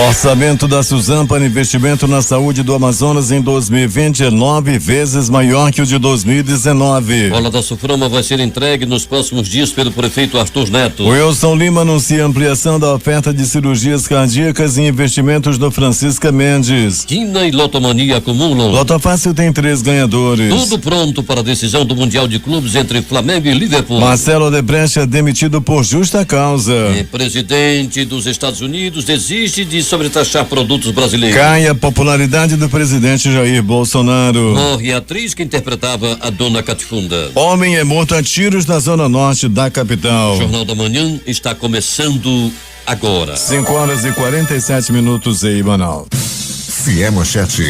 Orçamento da Suzam para investimento na saúde do Amazonas em 2020 é 9 vezes maior que o de 2019. Bola da Suframa vai ser entregue nos próximos dias pelo prefeito Arthur Neto. Wilson Lima anuncia ampliação da oferta de cirurgias cardíacas e investimentos do Francisca Mendes. Quina e Lotomania acumulam. Loto Fácil tem 3 ganhadores. Tudo pronto para a decisão do Mundial de Clubes entre Flamengo e Liverpool. Marcelo Odebrecht é demitido por justa causa. E presidente dos Estados Unidos desiste de sobretaxar produtos brasileiros. Cai a popularidade do presidente Jair Bolsonaro. Morre a atriz que interpretava a Dona Catifunda. Homem é morto a tiros na zona norte da capital. O Jornal da Manhã está começando agora. 5h47 em Manaus. Se é manchete,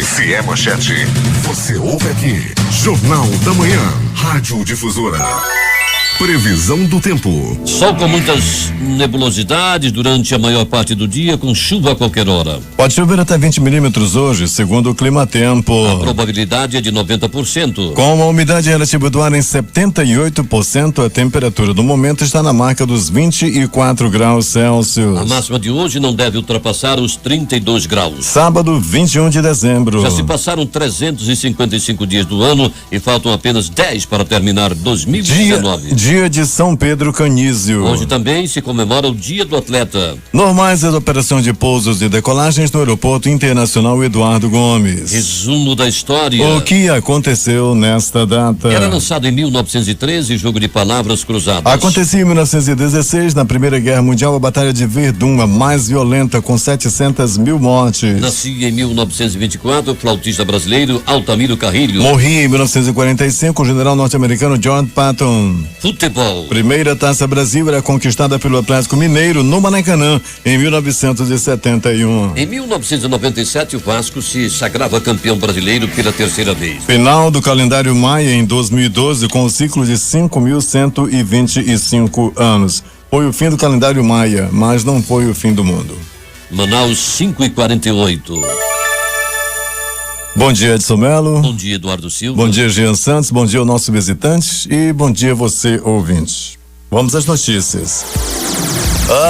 você ouve aqui. Jornal da Manhã, Rádio Difusora. Previsão do tempo. Sol com muitas nebulosidades durante a maior parte do dia, com chuva a qualquer hora. Pode chover até 20 milímetros hoje, segundo o Climatempo. A probabilidade é de 90%. Com a umidade relativa do ar em 78%, a temperatura do momento está na marca dos 24 graus Celsius. A máxima de hoje não deve ultrapassar os 32 graus. Sábado, 21 de dezembro. Já se passaram 355 dias do ano e faltam apenas 10 para terminar 2019. Dia de São Pedro Canísio. Hoje também se comemora o Dia do Atleta. Normais as operações de pousos e decolagens no Aeroporto Internacional Eduardo Gomes. Resumo da história. O que aconteceu nesta data? Era lançado em 1913, jogo de palavras cruzadas. Acontecia em 1916, na Primeira Guerra Mundial, a Batalha de Verdun, a mais violenta, com 700 mil mortes. Nascia em 1924 o flautista brasileiro Altamiro Carrilho. Morria em 1945 o general norte-americano John Patton. Futebol. Primeira Taça Brasil era conquistada pelo Atlético Mineiro no Maracanã em 1971. Em 1997 o Vasco se sagrava campeão brasileiro pela terceira vez. Final do calendário Maia em 2012 com o ciclo de 5.125 anos. Foi o fim do calendário Maia, mas não foi o fim do mundo. Manaus 5h48. Bom dia, Edson Melo. Bom dia, Eduardo Silva. Bom dia, Jean Santos. Bom dia ao nosso visitante e bom dia você, ouvinte. Vamos às notícias.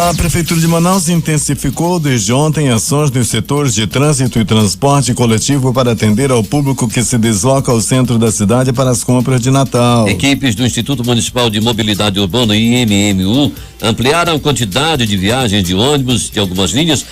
A Prefeitura de Manaus intensificou desde ontem ações nos setores de trânsito e transporte coletivo para atender ao público que se desloca ao centro da cidade para as compras de Natal. Equipes do Instituto Municipal de Mobilidade Urbana, IMMU, ampliaram a quantidade de viagens de ônibus de algumas linhas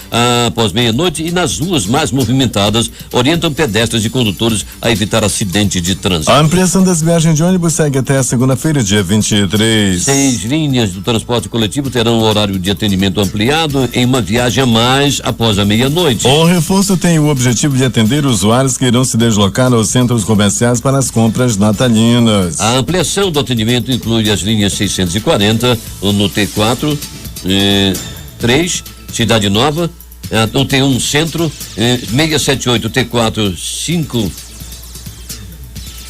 após meia-noite e nas ruas mais movimentadas orientam pedestres e condutores a evitar acidentes de trânsito. A ampliação das viagens de ônibus segue até a segunda-feira, dia 23. 6 linhas do transporte coletivo terão o horário de atendimento ampliado em uma viagem a mais após a meia-noite. O reforço tem o objetivo de atender usuários que irão se deslocar aos centros comerciais para as compras natalinas. A ampliação do atendimento inclui as linhas 640 no T4, 3, Cidade Nova, no T1 Centro, 678 T4, 5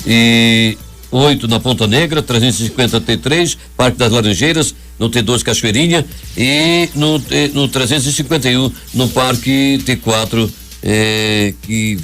e 8 na Ponta Negra, 350 T3, Parque das Laranjeiras, no T2 Cachoeirinha e no 351 no Parque T4 que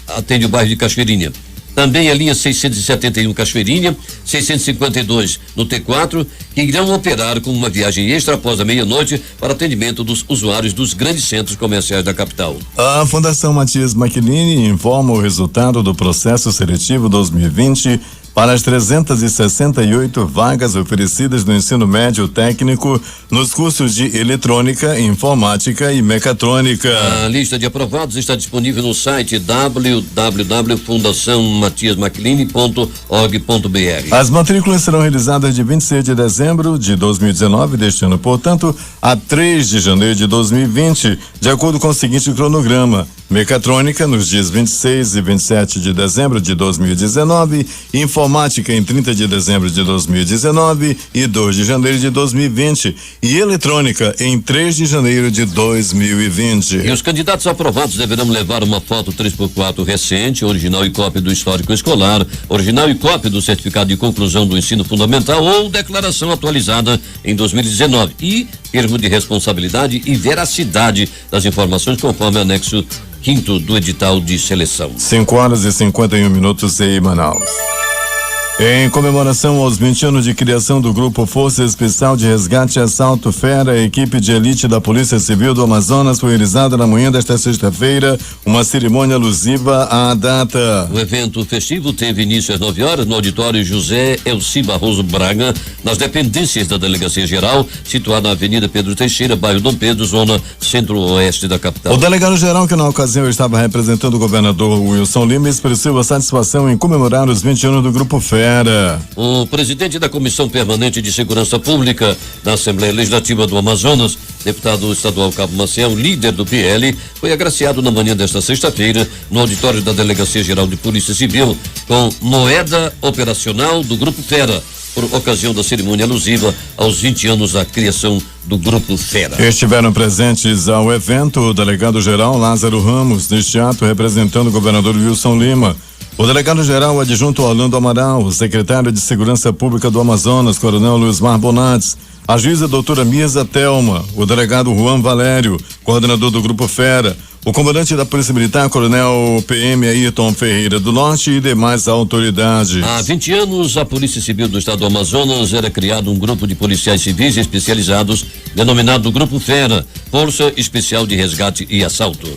atende o bairro de Cachoeirinha. Também a linha 671 Cachoeirinha, 652 no T4, que irão operar com uma viagem extra após a meia-noite para atendimento dos usuários dos grandes centros comerciais da capital. A Fundação Matias Maquilini informa o resultado do processo seletivo 2020 para as 368 vagas oferecidas no ensino médio técnico nos cursos de eletrônica, informática e mecatrônica. A lista de aprovados está disponível no site www.fundaçãoMatiasMaquilini.org.br. As matrículas serão realizadas de 26 de dezembro de 2019 deste ano, portanto, a 3 de janeiro de 2020, de acordo com o seguinte cronograma: mecatrônica nos dias 26 e 27 de dezembro de 2019, informática em 30 de dezembro de 2019 e 2 de janeiro de 2020 e eletrônica em 3 de janeiro de 2020. E os candidatos aprovados deverão levar uma foto 3x4 recente, original e cópia do histórico escolar, original e cópia do certificado de conclusão do ensino fundamental ou declaração atualizada em 2019 e termo de responsabilidade e veracidade das informações conforme anexo 5º do edital de seleção. 5h51 em Manaus. Em comemoração aos 20 anos de criação do Grupo Força Especial de Resgate e Assalto Fera, a equipe de elite da Polícia Civil do Amazonas foi realizada na manhã desta sexta-feira uma cerimônia alusiva à data. O evento festivo teve início às 9 horas no auditório José Elci Barroso Braga, nas dependências da Delegacia Geral, situada na Avenida Pedro Teixeira, bairro Dom Pedro, zona centro-oeste da capital. O delegado-geral, que na ocasião estava representando o governador Wilson Lima, expressou a satisfação em comemorar os 20 anos do Grupo Fera. O presidente da Comissão Permanente de Segurança Pública da Assembleia Legislativa do Amazonas, deputado estadual Cabo Maciel, líder do PL, foi agraciado na manhã desta sexta-feira no auditório da Delegacia Geral de Polícia Civil com moeda operacional do Grupo Fera, por ocasião da cerimônia alusiva aos 20 anos da criação do Grupo Fera. Estiveram presentes ao evento o delegado-geral Lázaro Ramos, neste ato representando o governador Wilson Lima, o delegado-geral adjunto Orlando Amaral, o secretário de Segurança Pública do Amazonas, coronel Luizmar Bonades, a juíza doutora Mirza Telma, o delegado Juan Valério, coordenador do Grupo Fera, o comandante da Polícia Militar, coronel PM Ayrton Ferreira do Norte e demais autoridades. Há 20 anos, a Polícia Civil do Estado do Amazonas era criado um grupo de policiais civis especializados, denominado Grupo Fera, Força Especial de Resgate e Assalto.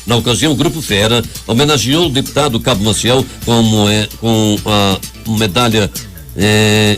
Na ocasião, o Grupo Fera homenageou o deputado Cabo Maciel com a medalha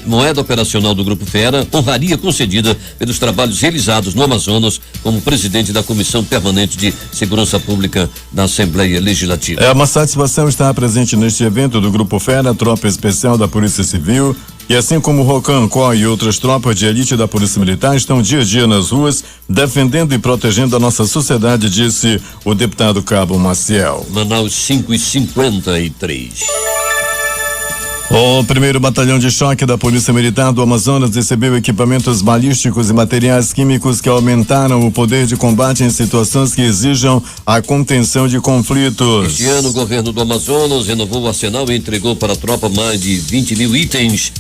moeda operacional do Grupo Fera, honraria concedida pelos trabalhos realizados no Amazonas como presidente da Comissão Permanente de Segurança Pública da Assembleia Legislativa. É uma satisfação estar presente neste evento do Grupo Fera, tropa especial da Polícia Civil, e assim como o Rocancó e outras tropas de elite da Polícia Militar estão dia a dia nas ruas, defendendo e protegendo a nossa sociedade, disse o deputado Cabo Maciel. Manaus 5:53. O 1º Batalhão de Choque da Polícia Militar do Amazonas recebeu equipamentos balísticos e materiais químicos que aumentaram o poder de combate em situações que exijam a contenção de conflitos. Este ano, o governo do Amazonas renovou o arsenal e entregou para a tropa mais de 20 mil itens,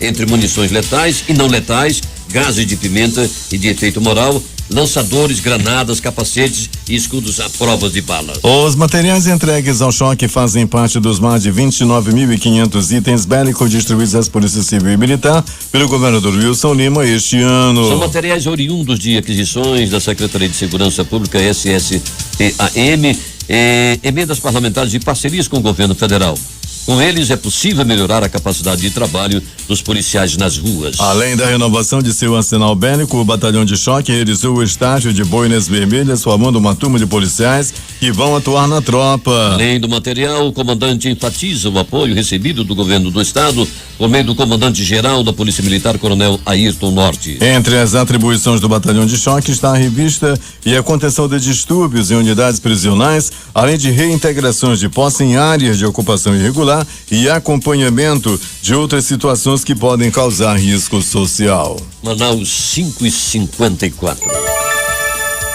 entre munições letais e não letais, gases de pimenta e de efeito moral, lançadores, granadas, capacetes e escudos à prova de bala. Os materiais entregues ao choque fazem parte dos mais de 29.500 itens bélicos distribuídos às Polícias Civil e Militar pelo governador Wilson Lima este ano. São materiais oriundos de aquisições da Secretaria de Segurança Pública, SSPAM, emendas parlamentares e parcerias com o governo federal. Com eles é possível melhorar a capacidade de trabalho dos policiais nas ruas. Além da renovação de seu arsenal bélico, o Batalhão de Choque realizou o estágio de boinas vermelhas, formando uma turma de policiais que vão atuar na tropa. Além do material, o comandante enfatiza o apoio recebido do governo do estado por meio do comandante-geral da Polícia Militar, coronel Ayrton Norte. Entre as atribuições do Batalhão de Choque está a revista e a contenção de distúrbios em unidades prisionais, além de reintegrações de posse em áreas de ocupação irregular e acompanhamento de outras situações que podem causar risco social. Manaus 5:54.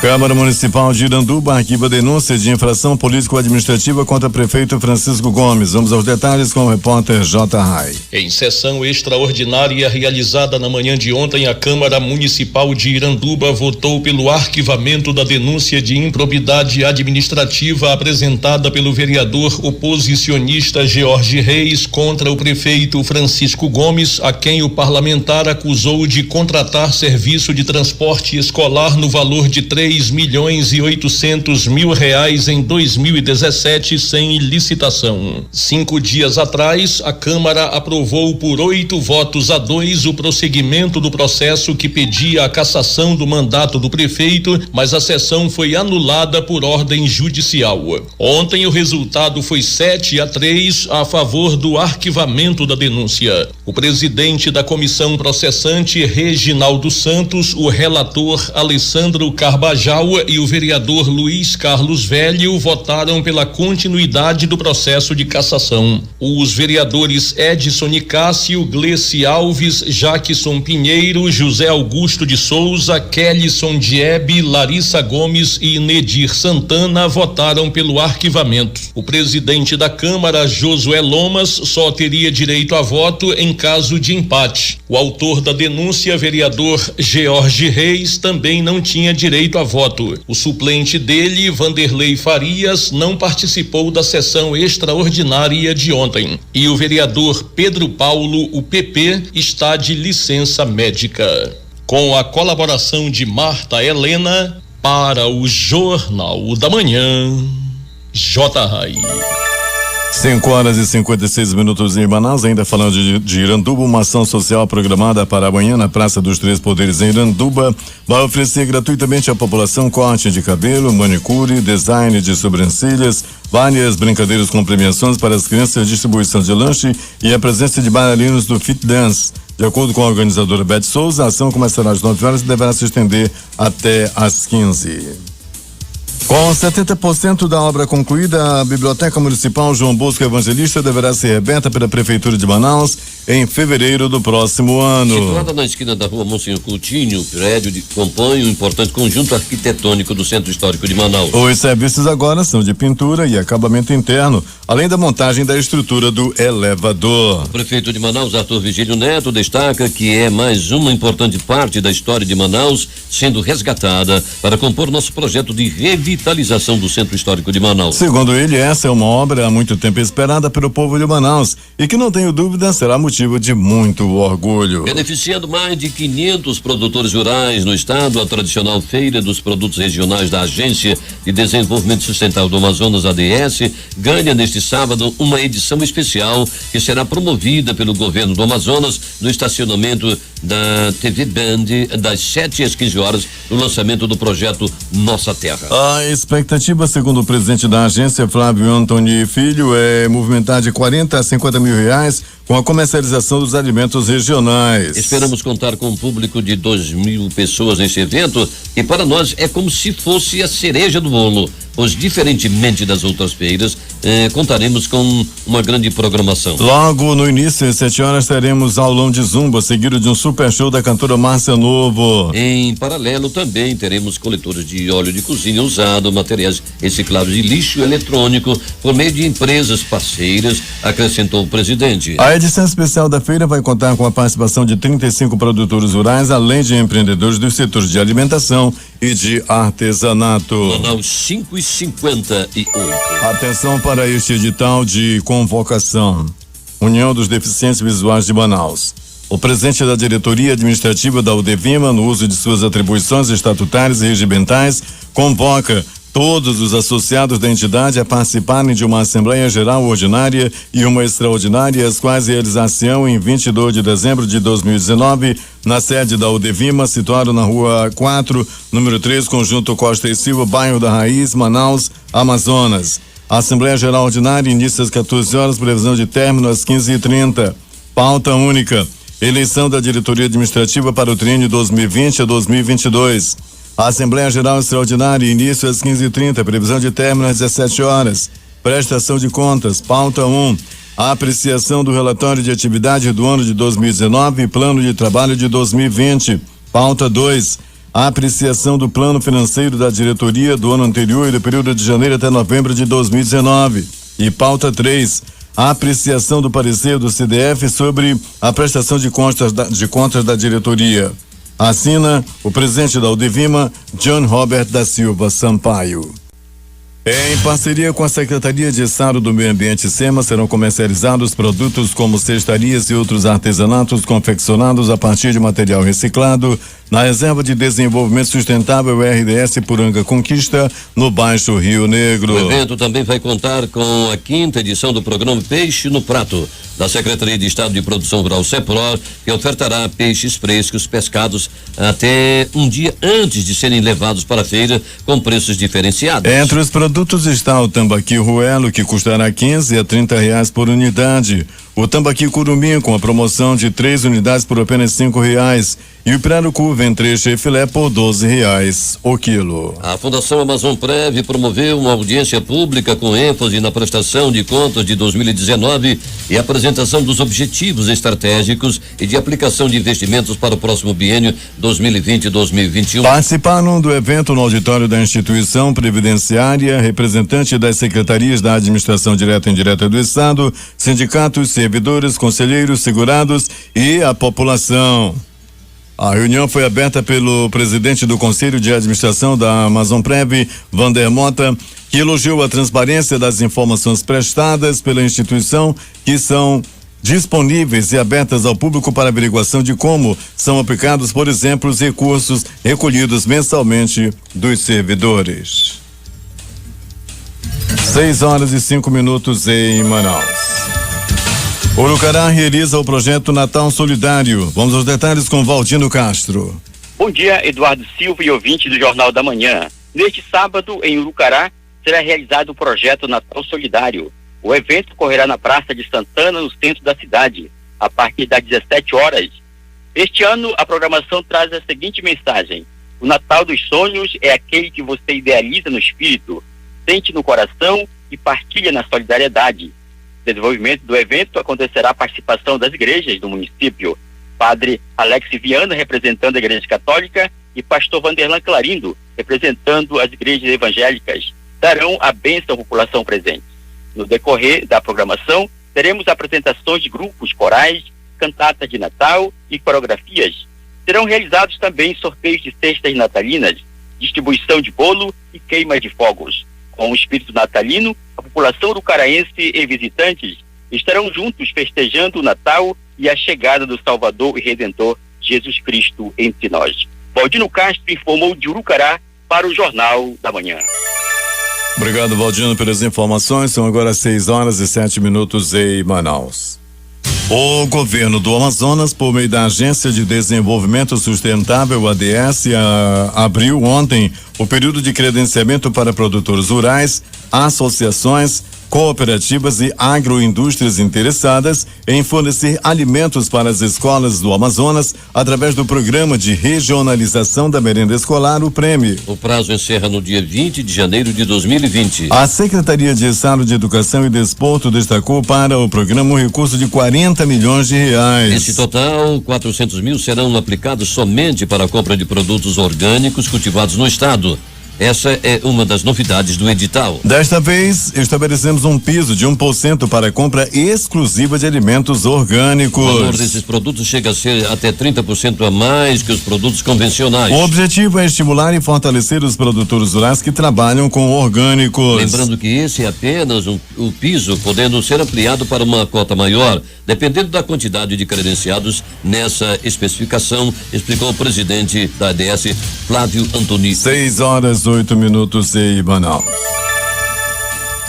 Câmara Municipal de Iranduba arquiva denúncia de infração político-administrativa contra prefeito Francisco Gomes. Vamos aos detalhes com o repórter J. Rai. Em sessão extraordinária realizada na manhã de ontem, a Câmara Municipal de Iranduba votou pelo arquivamento da denúncia de improbidade administrativa apresentada pelo vereador oposicionista George Reis contra o prefeito Francisco Gomes, a quem o parlamentar acusou de contratar serviço de transporte escolar no valor de R$3.800.000 em 2017 sem licitação. 5 dias atrás, a Câmara aprovou por 8-2 o prosseguimento do processo que pedia a cassação do mandato do prefeito, mas a sessão foi anulada por ordem judicial. Ontem o resultado foi 7-3 a favor do arquivamento da denúncia. O presidente da comissão processante, Reginaldo Santos, o relator Alessandro Carbajal e o vereador Luiz Carlos Velho votaram pela continuidade do processo de cassação. Os vereadores Edson Nicásio, Gleice Alves, Jackson Pinheiro, José Augusto de Souza, Kellyson Diebe, Larissa Gomes e Nedir Santana votaram pelo arquivamento. O presidente da Câmara, Josué Lomas, só teria direito a voto em caso de empate. O autor da denúncia, vereador George Reis, também não tinha direito a a voto. O suplente dele, Vanderlei Farias, não participou da sessão extraordinária de ontem. E o vereador Pedro Paulo, o PP, está de licença médica. Com a colaboração de Marta Helena, para o Jornal da Manhã, J. Rai. 5h56 em Manaus, ainda falando de Iranduba, uma ação social programada para amanhã na Praça dos Três Poderes em Iranduba vai oferecer gratuitamente à população corte de cabelo, manicure, design de sobrancelhas, várias brincadeiras com premiações para as crianças, distribuição de lanche e a presença de bailarinos do Fit Dance. De acordo com a organizadora Beth Souza, a ação começará às 9 horas e deverá se estender até às 15. Com 70% da obra concluída, a Biblioteca Municipal João Bosco Evangelista deverá ser aberta pela Prefeitura de Manaus em fevereiro do próximo ano. Situada na esquina da rua Monsenhor Coutinho, o prédio compõe um importante conjunto arquitetônico do Centro Histórico de Manaus. Os serviços agora são de pintura e acabamento interno, além da montagem da estrutura do elevador. O prefeito de Manaus, Arthur Vigílio Neto, destaca que é mais uma importante parte da história de Manaus sendo resgatada para compor nosso projeto de revitalização do Centro Histórico de Manaus. Segundo ele, essa é uma obra há muito tempo esperada pelo povo de Manaus e que, não tenho dúvida, será motivo de muito orgulho. Beneficiando mais de 500 produtores rurais no estado, a tradicional Feira dos Produtos Regionais da Agência de Desenvolvimento Sustentável do Amazonas, ADS, ganha neste sábado uma edição especial que será promovida pelo governo do Amazonas no estacionamento da TV Band das 7 às 15 horas, no lançamento do projeto Nossa Terra. A expectativa, segundo o presidente da agência, Flávio Antoni Filho, é movimentar de 40 a 50 mil reais com a comercialização dos alimentos regionais. Esperamos contar com um público de 2.000 pessoas nesse evento, e para nós é como se fosse a cereja do bolo, pois, diferentemente das outras feiras, contaremos com uma grande programação. Logo no início, às 7 horas, teremos aulão de zumba, seguido de um super show da cantora Márcia Novo. Em paralelo, também teremos coletores de óleo de cozinha usado, materiais recicláveis e lixo eletrônico, por meio de empresas parceiras, acrescentou o presidente. A edição especial da feira vai contar com a participação de 35 produtores rurais, além de empreendedores dos setores de alimentação e de artesanato. Manaus 5h58. Atenção para este edital de convocação. União dos Deficientes Visuais de Manaus. O presidente da diretoria administrativa da UDEVIMA, no uso de suas atribuições estatutárias e regimentais, convoca todos os associados da entidade a participarem de uma Assembleia Geral Ordinária e uma Extraordinária, as quais realizar-se-ão em 22 de dezembro de 2019, na sede da UDEVIMA, situado na Rua 4, número 3, Conjunto Costa e Silva, bairro da Raiz, Manaus, Amazonas. A Assembleia Geral Ordinária inicia às 14 horas, previsão de término às 15h30. Pauta única: eleição da diretoria administrativa para o triênio 2020 a 2022. A Assembleia Geral Extraordinária, início às 15h30, previsão de término às 17 horas. Prestação de contas, pauta 1. A apreciação do relatório de atividade do ano de 2019 e plano de trabalho de 2020. Pauta 2. A apreciação do plano financeiro da diretoria do ano anterior e do período de janeiro até novembro de 2019. E pauta 3. A apreciação do parecer do CDF sobre a prestação de contas da diretoria. Assina o presidente da UDEVIMA, John Robert da Silva Sampaio. Em parceria com a Secretaria de Estado do Meio Ambiente, SEMA, serão comercializados produtos como cestarias e outros artesanatos confeccionados a partir de material reciclado na Reserva de Desenvolvimento Sustentável RDS Puranga Conquista, no Baixo Rio Negro. O evento também vai contar com a 5ª edição do programa Peixe no Prato, da Secretaria de Estado de Produção Rural SEPROR, que ofertará peixes frescos pescados até um dia antes de serem levados para a feira, com preços diferenciados. Entre os produtos está o tambaqui ruelo, que custará 15 a 30 reais por unidade. O tambaqui curumim, com a promoção de 3 unidades por apenas R$5, e o pirarucu ventrecha e filé por R$12 o quilo. A Fundação Amazon Prev promoveu uma audiência pública com ênfase na prestação de contas de 2019 e apresentação dos objetivos estratégicos e de aplicação de investimentos para o próximo biênio 2020-2021. Participaram do evento no auditório da instituição previdenciária representantes das secretarias da administração direta e indireta do Estado, sindicatos, servidores, conselheiros, segurados e a população. A reunião foi aberta pelo presidente do Conselho de Administração da Amazonprev, Vander Mota, que elogiou a transparência das informações prestadas pela instituição, que são disponíveis e abertas ao público para averiguação de como são aplicados, por exemplo, os recursos recolhidos mensalmente dos servidores. 6h05 em Manaus. Urucará realiza o projeto Natal Solidário. Vamos aos detalhes com Valdino Castro. Bom dia, Eduardo Silva e ouvinte do Jornal da Manhã. Neste sábado, em Urucará, será realizado o projeto Natal Solidário. O evento ocorrerá na Praça de Santana, no centro da cidade, a partir das 17 horas. Este ano, a programação traz a seguinte mensagem: o Natal dos sonhos é aquele que você idealiza no espírito, sente no coração e partilha na solidariedade. O desenvolvimento do evento acontecerá a participação das igrejas do município. Padre Alex Viana, representando a Igreja Católica, e Pastor Vanderlan Clarindo, representando as igrejas evangélicas, darão a bênção à população presente. No decorrer da programação, teremos apresentações de grupos corais, cantatas de Natal e coreografias. Serão realizados também sorteios de cestas natalinas, distribuição de bolo e queima de fogos. Com o espírito natalino, a população urucaraense e visitantes estarão juntos festejando o Natal e a chegada do Salvador e Redentor Jesus Cristo entre nós. Valdino Castro informou de Urucará para o Jornal da Manhã. Obrigado, Valdino, pelas informações. São agora 6h07 em Manaus. O governo do Amazonas, por meio da Agência de Desenvolvimento Sustentável, ADS, abriu ontem o período de credenciamento para produtores rurais, associações, cooperativas e agroindústrias interessadas em fornecer alimentos para as escolas do Amazonas através do Programa de Regionalização da Merenda Escolar, o PREME. O prazo encerra no dia 20 de janeiro de 2020. A Secretaria de Estado de Educação e Desporto destacou para o programa um recurso de 40 milhões de reais. Desse total, 400 mil serão aplicados somente para a compra de produtos orgânicos cultivados no estado. Essa é uma das novidades do edital. Desta vez, estabelecemos um piso de 1% para a compra exclusiva de alimentos orgânicos. O valor desses produtos chega a ser até 30% a mais que os produtos convencionais. O objetivo é estimular e fortalecer os produtores rurais que trabalham com orgânicos. Lembrando que esse é apenas o piso, podendo ser ampliado para uma cota maior, dependendo da quantidade de credenciados nessa especificação, explicou o presidente da ADS, Flávio Antoni. 6h08 em Manaus.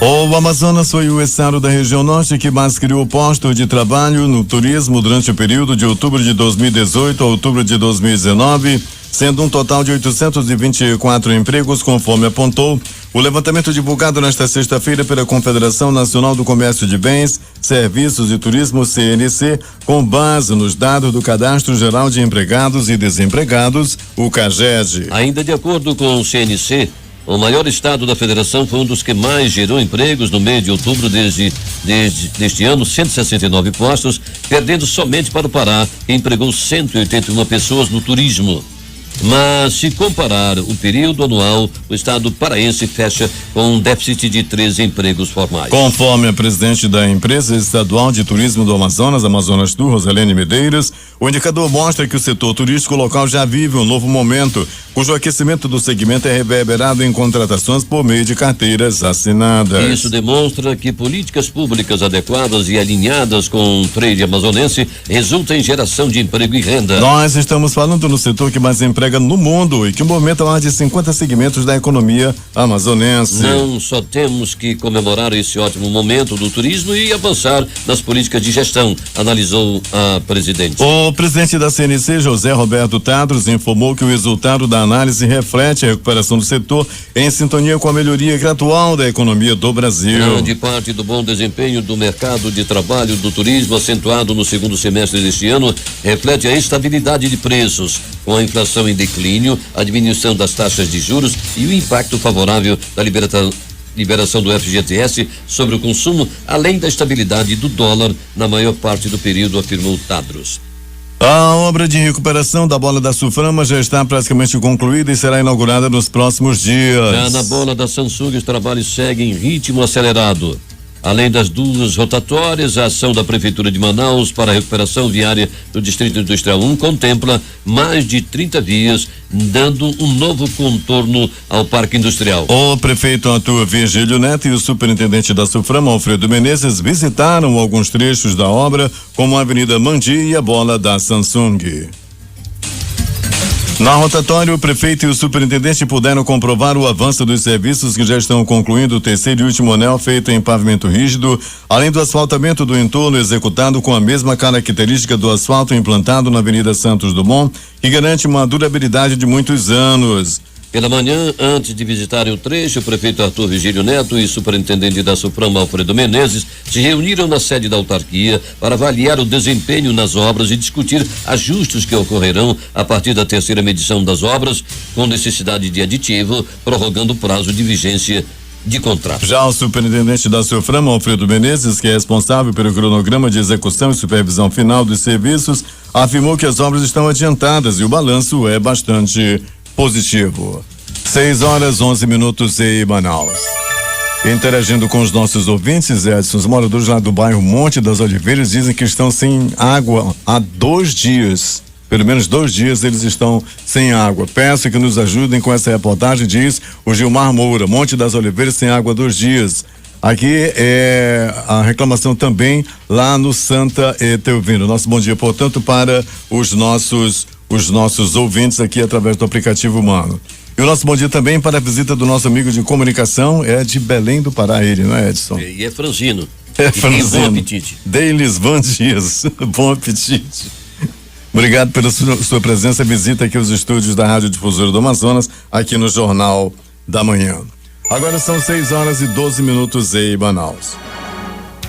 O Amazonas foi o estado da região norte que mais criou postos de trabalho no turismo durante o período de outubro de 2018 a outubro de 2019, sendo um total de 824 empregos, conforme apontou o levantamento divulgado nesta sexta-feira pela Confederação Nacional do Comércio de Bens, Serviços e Turismo, CNC, com base nos dados do Cadastro Geral de Empregados e Desempregados, o CAGED. Ainda de acordo com o CNC, o maior estado da federação foi um dos que mais gerou empregos no mês de outubro deste ano, 169 postos, perdendo somente para o Pará, que empregou 181 pessoas no turismo. Mas, se comparar o período anual, o estado paraense fecha com um déficit de 13 empregos formais. Conforme a presidente da Empresa Estadual de Turismo do Amazonas, Amazonas Tour, Rosalene Medeiros, o indicador mostra que o setor turístico local já vive um novo momento, cujo aquecimento do segmento é reverberado em contratações por meio de carteiras assinadas. Isso demonstra que políticas públicas adequadas e alinhadas com o trade amazonense resultam em geração de emprego e renda. Nós estamos falando no setor que mais emprega no mundo e que movimenta mais de 50 segmentos da economia amazonense. Não só temos que comemorar esse ótimo momento do turismo e avançar nas políticas de gestão, analisou a presidente. O presidente da CNC, José Roberto Tadros, informou que o resultado da análise reflete a recuperação do setor em sintonia com a melhoria gradual da economia do Brasil. Grande parte do bom desempenho do mercado de trabalho do turismo, acentuado no segundo semestre deste ano, reflete a estabilidade de preços, com a inflação em declínio, a diminuição das taxas de juros e o impacto favorável da liberação do FGTS sobre o consumo, além da estabilidade do dólar na maior parte do período, afirmou Tadros. A obra de recuperação da bola da Suframa já está praticamente concluída e será inaugurada nos próximos dias. Já na bola da Samsung, os trabalhos seguem em ritmo acelerado. Além das duas rotatórias, a ação da Prefeitura de Manaus para a recuperação viária do Distrito Industrial 1 contempla mais de 30 vias, dando um novo contorno ao Parque Industrial. O prefeito Arthur Virgílio Neto e o superintendente da Suframa, Alfredo Menezes, visitaram alguns trechos da obra, como a Avenida Mandi e a Bola da Samsung. Na rotatória, o prefeito e o superintendente puderam comprovar o avanço dos serviços que já estão concluindo o terceiro e último anel feito em pavimento rígido, além do asfaltamento do entorno executado com a mesma característica do asfalto implantado na Avenida Santos Dumont, que garante uma durabilidade de muitos anos. Pela manhã, antes de visitarem o trecho, o prefeito Arthur Virgílio Neto e o superintendente da Suframa, Alfredo Menezes, se reuniram na sede da autarquia para avaliar o desempenho nas obras e discutir ajustes que ocorrerão a partir da terceira medição das obras, com necessidade de aditivo, prorrogando o prazo de vigência de contrato. Já o superintendente da Suframa, Alfredo Menezes, que é responsável pelo cronograma de execução e supervisão final dos serviços, afirmou que as obras estão adiantadas e o balanço é bastante positivo. 6h11 em Manaus. Interagindo com os nossos ouvintes, Edson, os moradores lá do bairro Monte das Oliveiras dizem que estão sem água há 2 dias. Pelo menos 2 dias eles estão sem água. Peço que nos ajudem com essa reportagem, diz o Gilmar Moura. Monte das Oliveiras sem água há 2 dias. Aqui é a reclamação também lá no Santa Etelvino. Nosso bom dia, portanto, para os nossos ouvintes aqui através do aplicativo Humano. E o nosso bom dia também para a visita do nosso amigo de comunicação, é de Belém do Pará, ele, não é, Edson? E é franzino. É franzino. Bom apetite. Deles Van Dias, bom apetite. Obrigado pela sua presença, visita aqui os estúdios da Rádio Difusora do Amazonas, aqui no Jornal da Manhã. Agora são 6h12 em Manaus.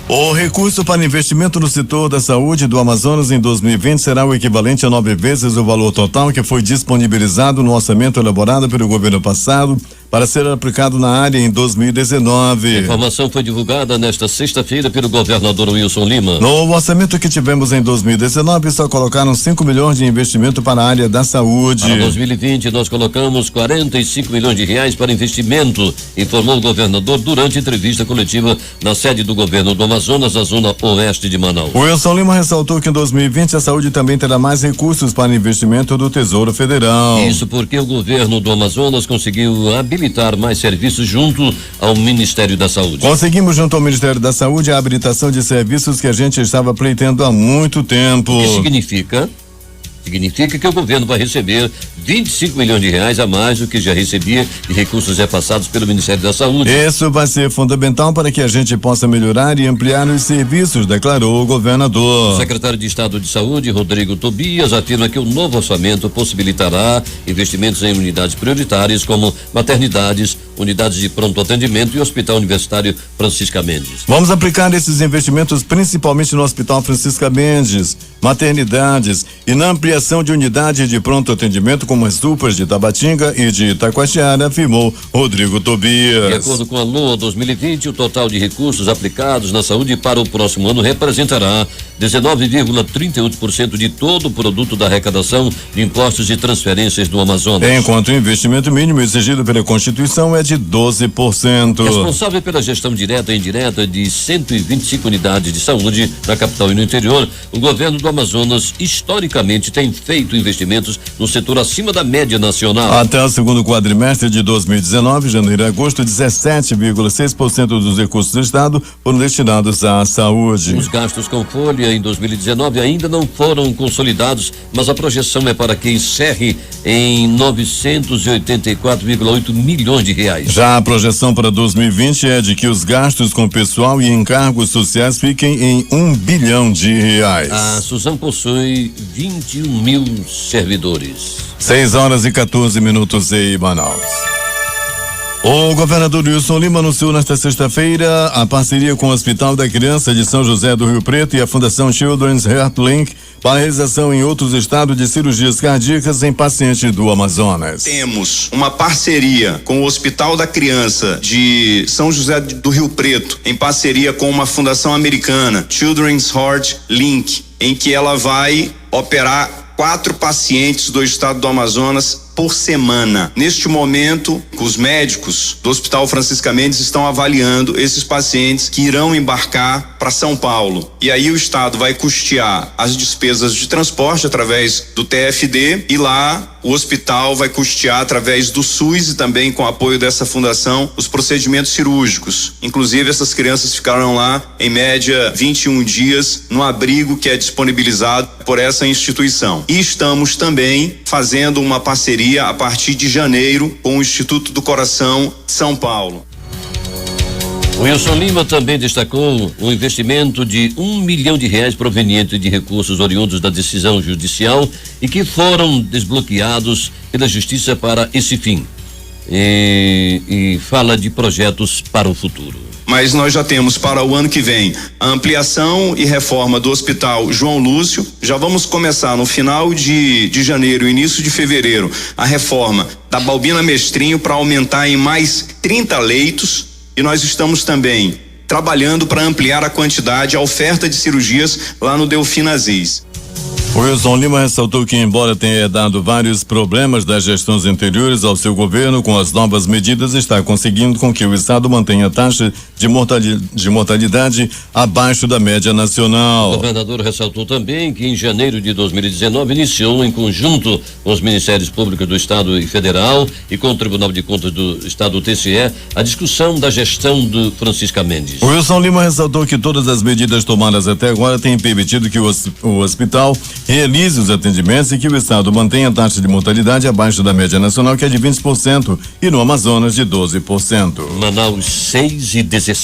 O recurso para investimento no setor da saúde do Amazonas em 2020 será o equivalente a 9 vezes o valor total que foi disponibilizado no orçamento elaborado pelo governo passado para ser aplicado na área em 2019. A informação foi divulgada nesta sexta-feira pelo governador Wilson Lima. No orçamento que tivemos em 2019, só colocaram 5 milhões de investimento para a área da saúde. Para 2020, nós colocamos 45 milhões de reais para investimento, informou o governador durante entrevista coletiva na sede do governo do Amazonas, na zona oeste de Manaus. O Wilson Lima ressaltou que em 2020 a saúde também terá mais recursos para investimento do Tesouro Federal. Isso porque o governo do Amazonas conseguiu habilitar mais serviços junto ao Ministério da Saúde. Conseguimos junto ao Ministério da Saúde a habilitação de serviços que a gente estava pleiteando há muito tempo. O que significa? Significa que o governo vai receber 25 milhões de reais a mais do que já recebia de recursos repassados pelo Ministério da Saúde. Isso vai ser fundamental para que a gente possa melhorar e ampliar os serviços, declarou o governador. O secretário de Estado de Saúde, Rodrigo Tobias, afirma que o novo orçamento possibilitará investimentos em unidades prioritárias como maternidades, unidades de pronto atendimento e Hospital Universitário Francisca Mendes. Vamos aplicar esses investimentos principalmente no Hospital Francisca Mendes, maternidades e na ampliação de unidade de pronto atendimento como as UPAs de Tabatinga e de Itacoatiara, afirmou Rodrigo Tobias. De acordo com a LOA 2020, o total de recursos aplicados na saúde para o próximo ano representará 19,38% de todo o produto da arrecadação de impostos e transferências do Amazonas. Enquanto o investimento mínimo exigido pela Constituição é de 12%. Responsável pela gestão direta e indireta de 125 unidades de saúde na capital e no interior, o governo do Amazonas historicamente tem feito investimentos no setor acima da média nacional. Até o segundo quadrimestre de 2019, janeiro e agosto, 17,6% dos recursos do Estado foram destinados à saúde. Os gastos com folha em 2019 ainda não foram consolidados, mas a projeção é para que encerre em 984,8 milhões de reais. Já a projeção para 2020 é de que os gastos com pessoal e encargos sociais fiquem em R$1 bilhão. A Suzano possui 21 mil servidores. 6h14 em Manaus. O governador Wilson Lima anunciou nesta sexta-feira a parceria com o Hospital da Criança de São José do Rio Preto e a Fundação Children's Heart Link para a realização em outros estados de cirurgias cardíacas em pacientes do Amazonas. Temos uma parceria com o Hospital da Criança de São José do Rio Preto, em parceria com uma fundação americana, Children's Heart Link, em que ela vai operar 4 pacientes do estado do Amazonas por semana. Neste momento, os médicos do Hospital Francisca Mendes estão avaliando esses pacientes que irão embarcar para São Paulo. E aí o Estado vai custear as despesas de transporte através do TFD e lá o hospital vai custear através do SUS e também com apoio dessa fundação os procedimentos cirúrgicos. Inclusive essas crianças ficaram lá em média 21 dias no abrigo que é disponibilizado por essa instituição. E estamos também fazendo uma parceria a partir de janeiro com o Instituto do Coração de São Paulo. Wilson Lima também destacou um investimento de R$1 milhão proveniente de recursos oriundos da decisão judicial e que foram desbloqueados pela Justiça para esse fim. E fala de projetos para o futuro. Mas nós já temos para o ano que vem a ampliação e reforma do Hospital João Lúcio. Já vamos começar no final de janeiro, início de fevereiro, a reforma da Balbina Mestrinho para aumentar em mais 30 leitos. E nós estamos também trabalhando para ampliar a quantidade, a oferta de cirurgias lá no Delfim Aziz. O Wilson Lima ressaltou que, embora tenha dado vários problemas das gestões anteriores ao seu governo, com as novas medidas está conseguindo com que o Estado mantenha a taxa de mortalidade abaixo da média nacional. O governador ressaltou também que em janeiro de 2019 iniciou em conjunto com os Ministérios Públicos do Estado e Federal e com o Tribunal de Contas do Estado, o TCE, a discussão da gestão do Francisca Mendes. O Wilson Lima ressaltou que todas as medidas tomadas até agora têm permitido que o hospital realize os atendimentos e que o Estado mantenha a taxa de mortalidade abaixo da média nacional, que é de 20%, e no Amazonas de 12%. Manaus 6:17.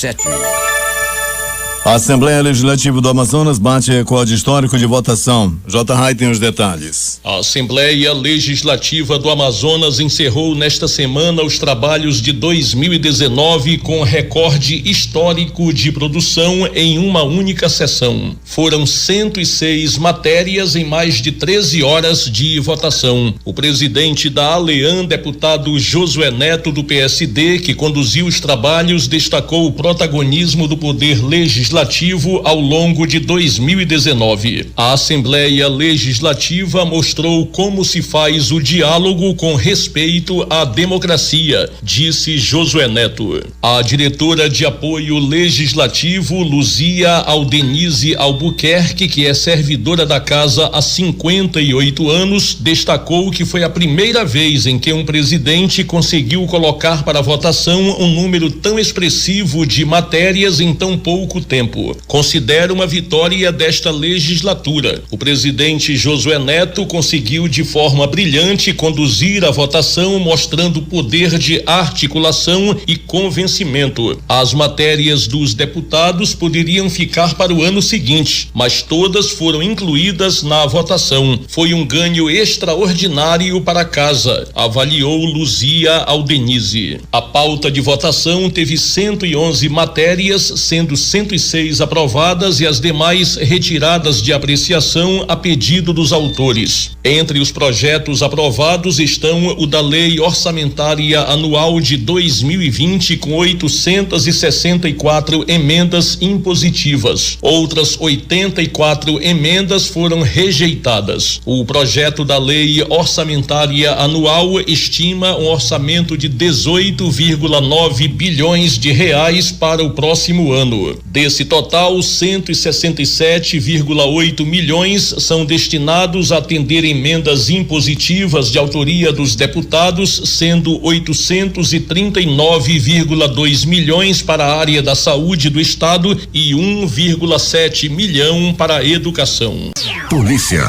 A Assembleia Legislativa do Amazonas bate recorde histórico de votação. J. Rai tem os detalhes. A Assembleia Legislativa do Amazonas encerrou nesta semana os trabalhos de 2019 com recorde histórico de produção em uma única sessão. Foram 106 matérias em mais de 13 horas de votação. O presidente da ALEAN, deputado Josué Neto, do PSD, que conduziu os trabalhos, destacou o protagonismo do poder legislativo ao longo de 2019. A Assembleia Legislativa mostrou como se faz o diálogo com respeito à democracia, disse Josué Neto. A diretora de apoio legislativo, Luzia Aldenise Albuquerque, que é servidora da casa há 58 anos, destacou que foi a primeira vez em que um presidente conseguiu colocar para votação um número tão expressivo de matérias em tão pouco tempo. Considera uma vitória desta legislatura. O presidente Josué Neto conseguiu de forma brilhante conduzir a votação, mostrando poder de articulação e convencimento. As matérias dos deputados poderiam ficar para o ano seguinte, mas todas foram incluídas na votação. Foi um ganho extraordinário para a casa, avaliou Luzia Aldenise. A pauta de votação teve 111 matérias, sendo 106 aprovadas e as demais retiradas de apreciação a pedido dos autores. Entre os projetos aprovados estão o da Lei Orçamentária Anual de 2020, com 864 emendas impositivas. Outras 84 emendas foram rejeitadas. O projeto da Lei Orçamentária Anual estima um orçamento de 18,9 bilhões de reais para o próximo ano. Desse total, 167,8 milhões são destinados a atender emendas impositivas de autoria dos deputados, sendo 839,2 milhões para a área da saúde do estado e 1,7 milhão para a educação. Polícia.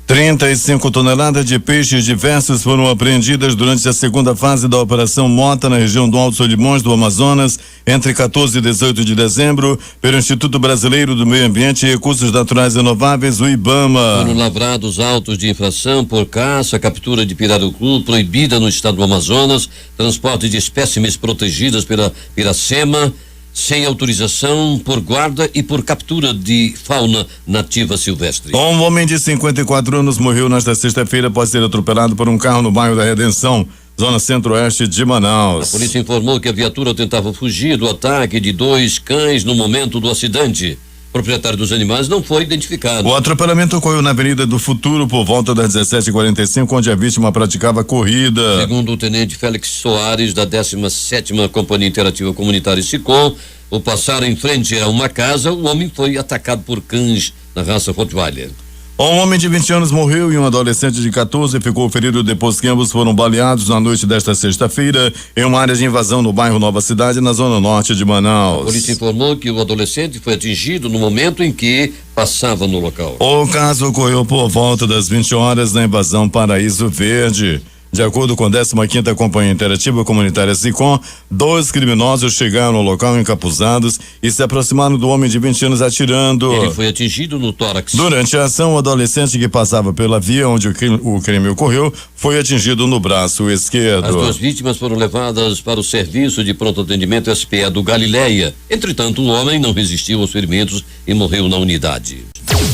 35 toneladas de peixes diversos foram apreendidas durante a segunda fase da Operação Mota na região do Alto Solimões do Amazonas, entre 14 e 18 de dezembro, pelo Instituto Brasileiro do Meio Ambiente e Recursos Naturais Renováveis, o IBAMA. Foram lavrados autos de infração por caça, captura de pirarucu proibida no estado do Amazonas, transporte de espécimes protegidas pela Piracema, sem autorização, por guarda e por captura de fauna nativa silvestre. Um homem de 54 anos morreu nesta sexta-feira após ser atropelado por um carro no bairro da Redenção, zona centro-oeste de Manaus. A polícia informou que a viatura tentava fugir do ataque de 2 cães no momento do acidente. proprietário dos animais não foi identificado. O atropelamento ocorreu na Avenida do Futuro por volta das 17h45, onde a vítima praticava corrida. Segundo o tenente Félix Soares, da 17ª Companhia Interativa Comunitária SICOM, ao passar em frente a uma casa, o homem foi atacado por cães na raça Rottweiler. Um homem de 20 anos morreu e um adolescente de 14 ficou ferido depois que ambos foram baleados na noite desta sexta-feira em uma área de invasão no bairro Nova Cidade, na zona norte de Manaus. A polícia informou que o adolescente foi atingido no momento em que passava no local. O caso ocorreu por volta das 20 horas na invasão Paraíso Verde. De acordo com a 15ª Companhia Interativa Comunitária SICOM, 2 criminosos chegaram ao local encapuzados e se aproximaram do homem de 20 anos atirando. Ele foi atingido no tórax. Durante a ação, o adolescente que passava pela via onde o crime ocorreu foi atingido no braço esquerdo. As 2 vítimas foram levadas para o serviço de pronto atendimento SPA do Galileia. Entretanto, o homem não resistiu aos ferimentos e morreu na unidade.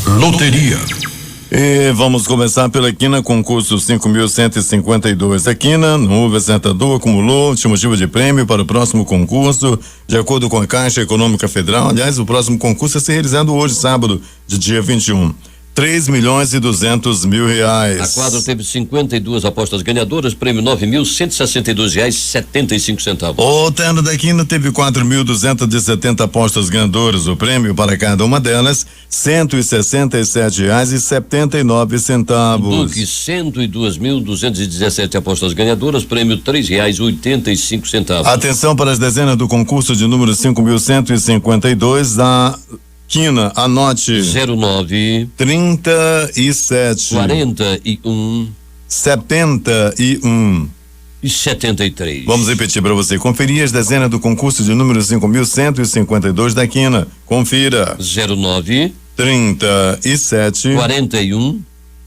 Loteria. E vamos começar pela quina, concurso 5.152. A quina, não houve acertador, acumulou estimativa de prêmio para o próximo concurso, de acordo com a Caixa Econômica Federal. Aliás, o próximo concurso a ser realizado hoje, sábado, de dia 21. 3.200.000 reais. A quadra teve 52 apostas ganhadoras, prêmio R$9.162,75. O terno da quina teve 4.270 apostas ganhadoras. O prêmio para cada uma delas, R$167,79. Duque, 102.217 apostas ganhadoras, prêmio R$3,85. Atenção para as dezenas do concurso de número 5.152 da quina, anote 09 37 41 71 e 73. Vamos repetir para você. Conferir as dezenas do concurso de número 5.152 da quina. Confira. 09 37 41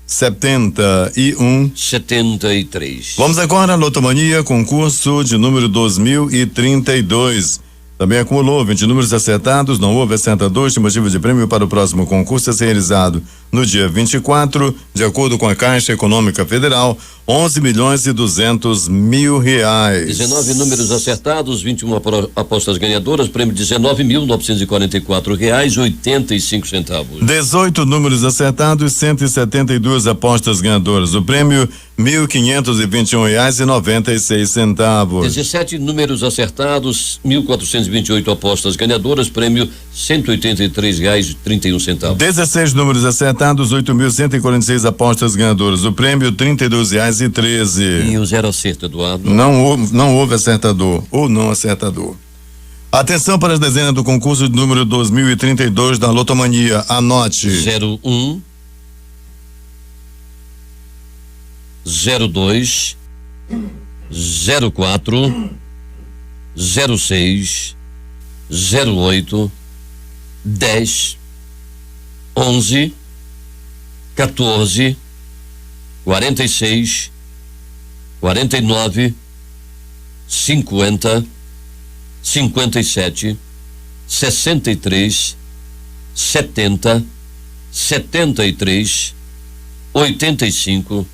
71 73. Vamos agora à Lotomania, concurso de número 2032. Também acumulou 20 números acertados, não houve acertador, estimativa de prêmio para o próximo concurso a ser realizado no dia 24, de acordo com a Caixa Econômica Federal, R$11.200.000 reais. 19 números acertados, 21 apostas ganhadoras, prêmio R$19.944,85. 18 números acertados, 172 apostas ganhadoras. O prêmio R$1.521,96. 17 números acertados, 1.428 apostas ganhadoras, prêmio R$183,31. 16 números acertados, 8.146 apostas ganhadoras. O prêmio R$32,13. E o zero acerto, Eduardo? Não houve acertador ou não acertador. Atenção para as dezenas do concurso de número 2032 da Lotomania. Anote. 01 02 04 06 08 10 11 14 46 49 50 57 63 70 73 85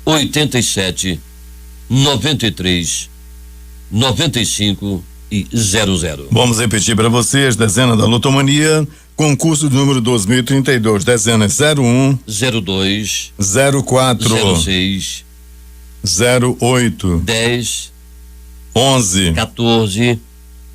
87 93 95 e 00. Vamos repetir para vocês, dezena da Lotomania, concurso de número 2032, dezenas 01 02 04 06 08 10 11 14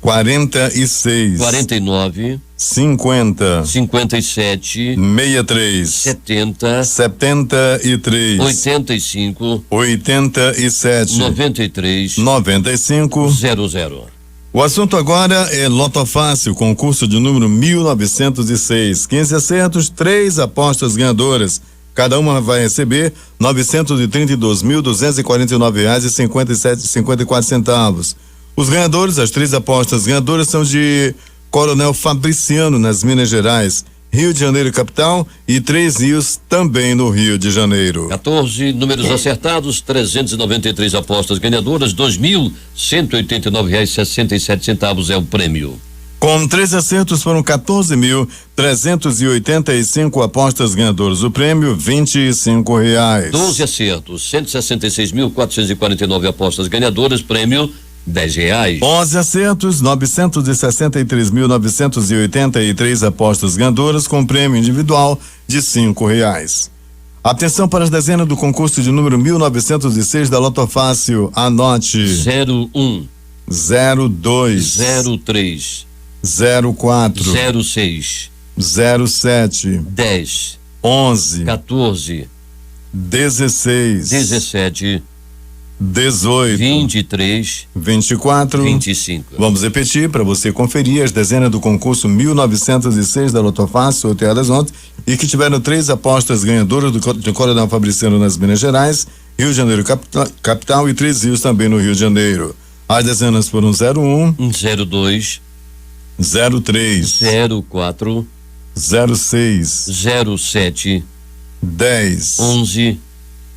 46 49 50 57 63 70 73 85 87 93 95 00. O assunto agora é Loto Fácil, concurso de número 1906. 15 acertos, 3 apostas ganhadoras. Cada uma vai receber R$932.249,54. Os ganhadores, as 3 apostas ganhadoras são de Coronel Fabriciano, nas Minas Gerais, Rio de Janeiro capital e 3 rios também no Rio de Janeiro. 14 números acertados, 393 apostas ganhadoras, R$2.189,67 é o prêmio. Com 3 acertos foram 14.385 apostas ganhadoras. O prêmio R$25. 12 acertos, 166.449 apostas ganhadoras, prêmio R$10. 11 acertos, 963.983 apostas ganhadoras com prêmio individual de R$5. Atenção para as dezenas do concurso de número 1906 da Loto Fácil. Anote: 01, 02, 03, 04, 06, 07, 10, 11, 14, 16, 17, 18, 23, 24, 25. Vamos repetir para você conferir as dezenas do concurso 1906 da Loto Fácil, sorteadas ontem, e que tiveram 3 apostas ganhadoras do Coronel Fabriciano nas Minas Gerais, Rio de Janeiro capital e 3 rios também no Rio de Janeiro. As dezenas foram 01, 02, 03, 04, 06, 07, 10, 11,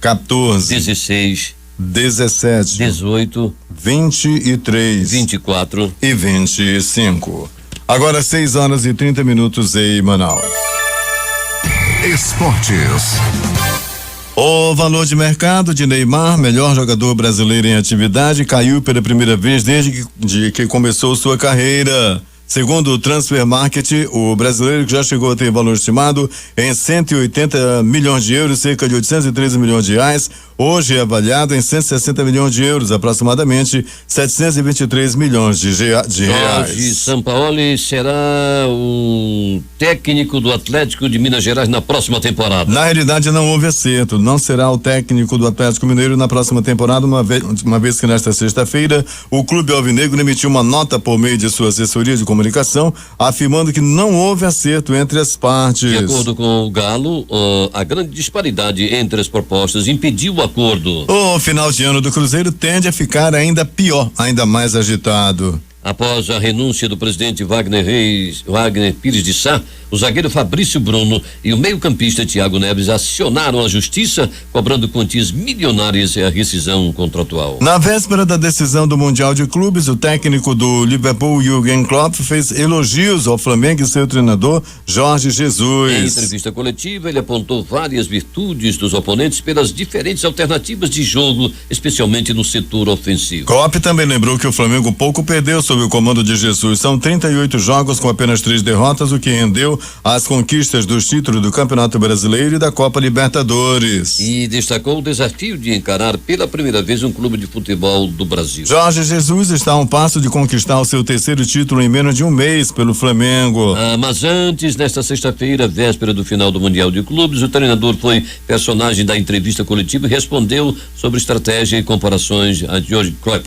14, 16, 17, 18, 23, 24 e 25. Agora 6h30 em Manaus. Esportes. O valor de mercado de Neymar, melhor jogador brasileiro em atividade, caiu pela primeira vez desde que começou sua carreira. Segundo o Transfer Market, o brasileiro que já chegou a ter valor estimado em 180 milhões de euros, cerca de 813 milhões de reais, hoje é avaliado em 160 milhões de euros, aproximadamente 723 milhões de reais. Jorge Sampaoli será o técnico do Atlético de Minas Gerais na próxima temporada. Na realidade, não houve acerto. Não será o técnico do Atlético Mineiro na próxima temporada, uma vez que nesta sexta-feira o clube alvinegro emitiu uma nota por meio de sua assessoria de comunicação, afirmando que não houve acerto entre as partes. De acordo com o Galo, a grande disparidade entre as propostas impediu o acordo. O final de ano do Cruzeiro tende a ficar ainda pior, ainda mais agitado. Após a renúncia do presidente Wagner Pires de Sá, o zagueiro Fabrício Bruno e o meio-campista Thiago Neves acionaram a justiça, cobrando quantias milionárias e a rescisão contratual. Na véspera da decisão do Mundial de Clubes, o técnico do Liverpool, Jürgen Klopp, fez elogios ao Flamengo e seu treinador, Jorge Jesus. Em entrevista coletiva, ele apontou várias virtudes dos oponentes pelas diferentes alternativas de jogo, especialmente no setor ofensivo. Klopp também lembrou que o Flamengo pouco perdeu sob o comando de Jesus. São 38 jogos com apenas 3 derrotas, o que rendeu as conquistas dos títulos do Campeonato Brasileiro e da Copa Libertadores. E destacou o desafio de encarar pela primeira vez um clube de futebol do Brasil. Jorge Jesus está a um passo de conquistar o seu 3º título em menos de um mês pelo Flamengo. Mas antes, nesta sexta-feira, véspera do final do Mundial de Clubes, o treinador foi personagem da entrevista coletiva e respondeu sobre estratégia e comparações a George Klopp.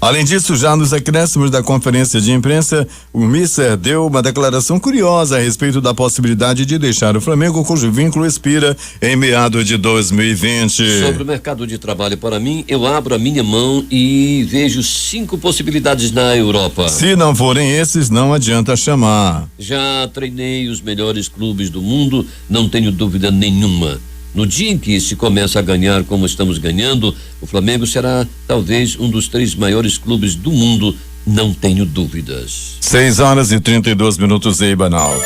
Além disso, já nos acréscimos da conferência de imprensa, o Mister deu uma declaração curiosa a respeito da possibilidade de deixar o Flamengo, cujo vínculo expira em meados de 2020. Sobre o mercado de trabalho, para mim, eu abro a minha mão e vejo 5 possibilidades na Europa. Se não forem esses, não adianta chamar. Já treinei os melhores clubes do mundo, não tenho dúvida nenhuma. No dia em que se começa a ganhar como estamos ganhando, o Flamengo será talvez um dos 3 maiores clubes do mundo, não tenho dúvidas. 6h32 em Manaus.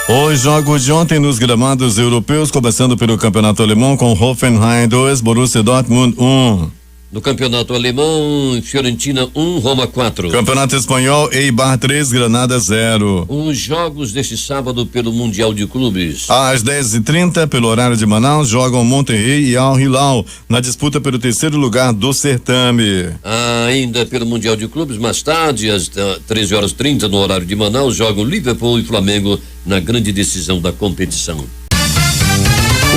Os jogos de ontem nos gramados europeus, começando pelo campeonato alemão com Hoffenheim 2, Borussia Dortmund 1. No campeonato alemão, Fiorentina 1, Roma 4. Campeonato espanhol, Eibar 3, Granada 0. Os jogos deste sábado pelo Mundial de Clubes. Às 10h30, pelo horário de Manaus, jogam Monterrey e Al Hilal na disputa pelo 3º lugar do certame. Ainda pelo Mundial de Clubes, mais tarde, às 13h30, no horário de Manaus, jogam Liverpool e Flamengo na grande decisão da competição.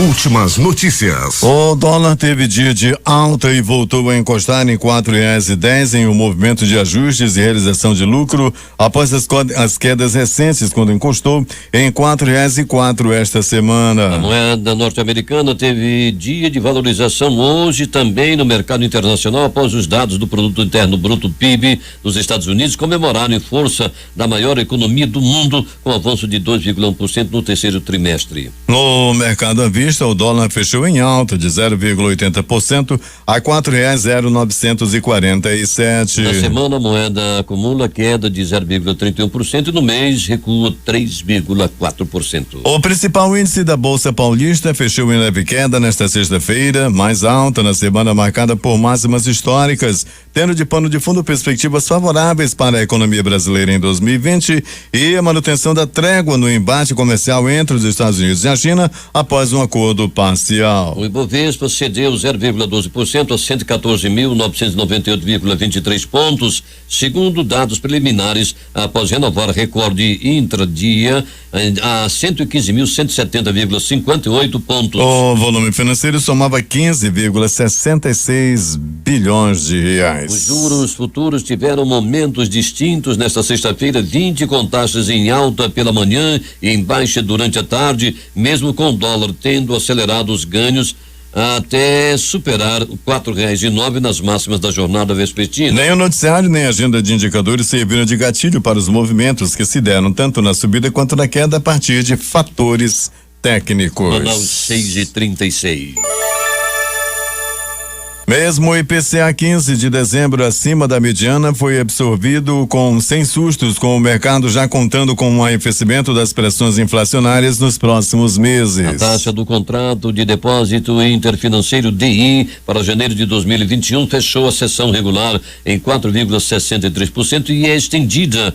Últimas notícias. O dólar teve dia de alta e voltou a encostar em R$4,10 em um movimento de ajustes e realização de lucro após as quedas recentes, quando encostou em R$4,04 esta semana. A moeda norte-americana teve dia de valorização hoje também no mercado internacional após os dados do Produto Interno Bruto PIB dos Estados Unidos comemoraram em força da maior economia do mundo com avanço de 2,1% no terceiro trimestre. No mercado à vista, Paulista, o dólar fechou em alta de 0,80% a R$4,0947. Na semana, a moeda acumula queda de 0,31% e no mês recua 3,4%. O principal índice da Bolsa Paulista fechou em leve queda nesta sexta-feira, mais alta na semana marcada por máximas históricas, tendo de pano de fundo perspectivas favoráveis para a economia brasileira em 2020 e a manutenção da trégua no embate comercial entre os Estados Unidos e a China após um acordo parcial. O Ibovespa cedeu 0,12% a 114.998,23 pontos, segundo dados preliminares, após renovar recorde intradia a 115.170,58 pontos. O volume financeiro somava 15,66 bilhões de reais. Os juros futuros tiveram momentos distintos nesta sexta-feira, 20 com taxas em alta pela manhã e em baixa durante a tarde, mesmo com o dólar tendo acelerado os ganhos até superar o R$4,09 nas máximas da jornada vespertina. Nem o noticiário nem a agenda de indicadores serviram de gatilho para os movimentos que se deram tanto na subida quanto na queda a partir de fatores técnicos. Manaus 6:36. Mesmo o IPCA 15 de dezembro acima da mediana foi absorvido sem sustos, com o mercado já contando com um arrefecimento das pressões inflacionárias nos próximos meses. A taxa do contrato de depósito interfinanceiro DI para janeiro de 2021 fechou a sessão regular em 4,63% e é estendida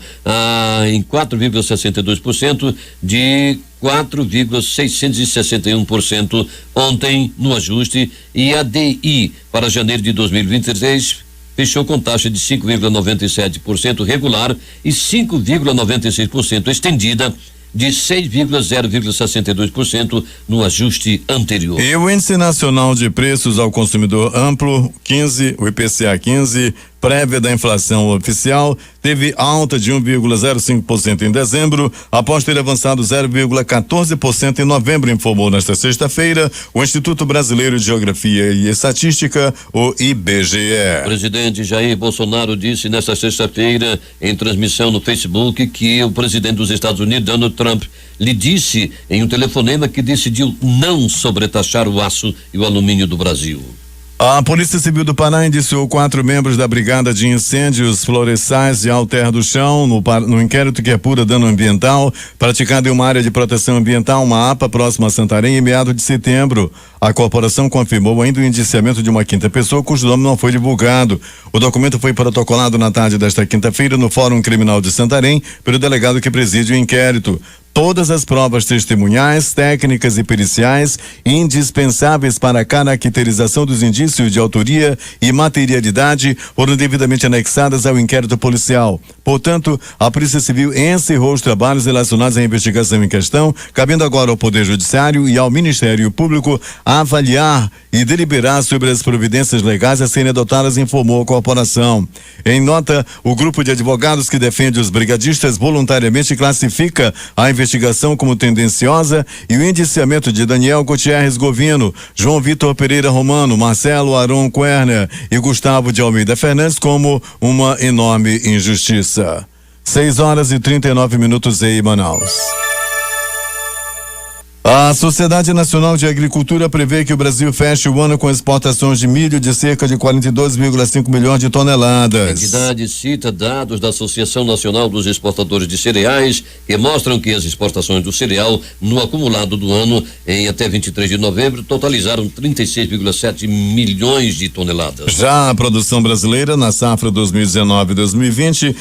em 4,62% de 4,661% ontem no ajuste, e a DI para janeiro de 2023 fechou com taxa de 5,97% regular e 5,96% estendida de 6,062% no ajuste anterior. E o Índice Nacional de Preços ao Consumidor Amplo 15, o IPCA 15, prévia da inflação oficial, teve alta de 1,05% em dezembro, após ter avançado 0,14% em novembro, informou nesta sexta-feira o Instituto Brasileiro de Geografia e Estatística, o IBGE. O presidente Jair Bolsonaro disse nesta sexta-feira, em transmissão no Facebook, que o presidente dos Estados Unidos, Donald Trump, lhe disse em um telefonema que decidiu não sobretaxar o aço e o alumínio do Brasil. A Polícia Civil do Pará indiciou 4 membros da Brigada de Incêndios Florestais de Alter do Chão no inquérito que apura dano ambiental praticado em uma área de proteção ambiental, uma APA, próxima a Santarém, em meados de setembro. A corporação confirmou ainda o indiciamento de uma quinta pessoa cujo nome não foi divulgado. O documento foi protocolado na tarde desta quinta-feira no Fórum Criminal de Santarém pelo delegado que preside o inquérito. Todas as provas testemunhais, técnicas e periciais indispensáveis para a caracterização dos indícios de autoria e materialidade foram devidamente anexadas ao inquérito policial. Portanto, a Polícia Civil encerrou os trabalhos relacionados à investigação em questão, cabendo agora ao Poder Judiciário e ao Ministério Público avaliar e deliberar sobre as providências legais a serem adotadas, informou a corporação. Em nota, o grupo de advogados que defende os brigadistas voluntariamente classifica a investigação como tendenciosa e o indiciamento de Daniel Gutierrez Govino, João Vitor Pereira Romano, Marcelo Aron Querner e Gustavo de Almeida Fernandes como uma enorme injustiça. 6h39 em Manaus. A Sociedade Nacional de Agricultura prevê que o Brasil feche o ano com exportações de milho de cerca de 42,5 milhões de toneladas. A entidade cita dados da Associação Nacional dos Exportadores de Cereais, que mostram que as exportações do cereal no acumulado do ano em até 23 de novembro totalizaram 36,7 milhões de toneladas. Já a produção brasileira na safra 2019-2020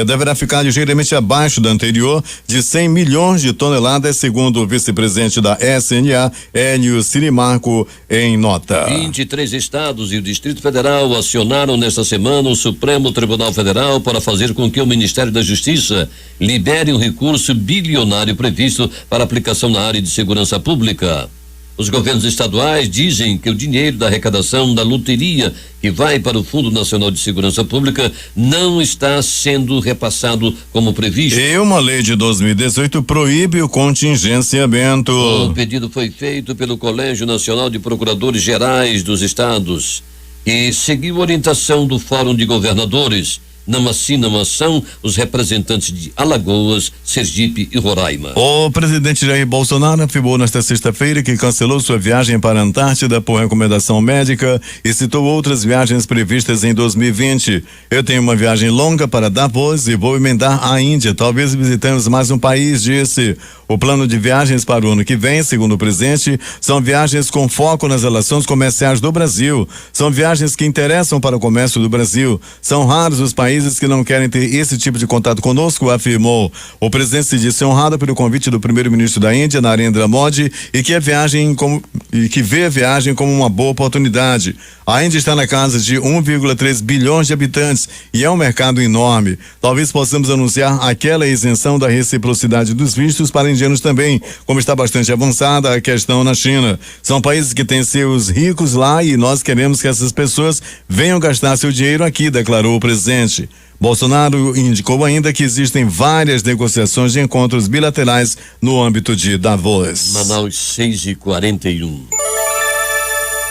deverá ficar ligeiramente abaixo da anterior, de 100 milhões de toneladas, segundo o vice-presidente da SNA, Hélio Sirimarco, em nota. 23 estados e o Distrito Federal acionaram nesta semana o Supremo Tribunal Federal para fazer com que o Ministério da Justiça libere um recurso bilionário previsto para aplicação na área de segurança pública. Os governos estaduais dizem que o dinheiro da arrecadação da loteria que vai para o Fundo Nacional de Segurança Pública não está sendo repassado como previsto. E uma lei de 2018 proíbe o contingenciamento. O pedido foi feito pelo Colégio Nacional de Procuradores Gerais dos Estados, que seguiu a orientação do Fórum de Governadores Não assinam ação os representantes de Alagoas, Sergipe e Roraima. O presidente Jair Bolsonaro afirmou nesta sexta-feira que cancelou sua viagem para a Antártida por recomendação médica e citou outras viagens previstas em 2020. Eu tenho uma viagem longa para Davos e vou emendar a Índia. Talvez visitemos mais um país, disse. O plano de viagens para o ano que vem, segundo o presidente, são viagens com foco nas relações comerciais do Brasil. São viagens que interessam para o comércio do Brasil. São raros os países que não querem ter esse tipo de contato conosco, afirmou. O presidente se disse honrado pelo convite do primeiro-ministro da Índia, Narendra Modi, e que vê a viagem como uma boa oportunidade. A Índia está na casa de 1,3 bilhões de habitantes e é um mercado enorme. Talvez possamos anunciar aquela isenção da reciprocidade dos vistos para indianos também, como está bastante avançada a questão na China. São países que têm seus ricos lá e nós queremos que essas pessoas venham gastar seu dinheiro aqui, declarou o presidente. Bolsonaro indicou ainda que existem várias negociações de encontros bilaterais no âmbito de Davos. Manaus 6h41.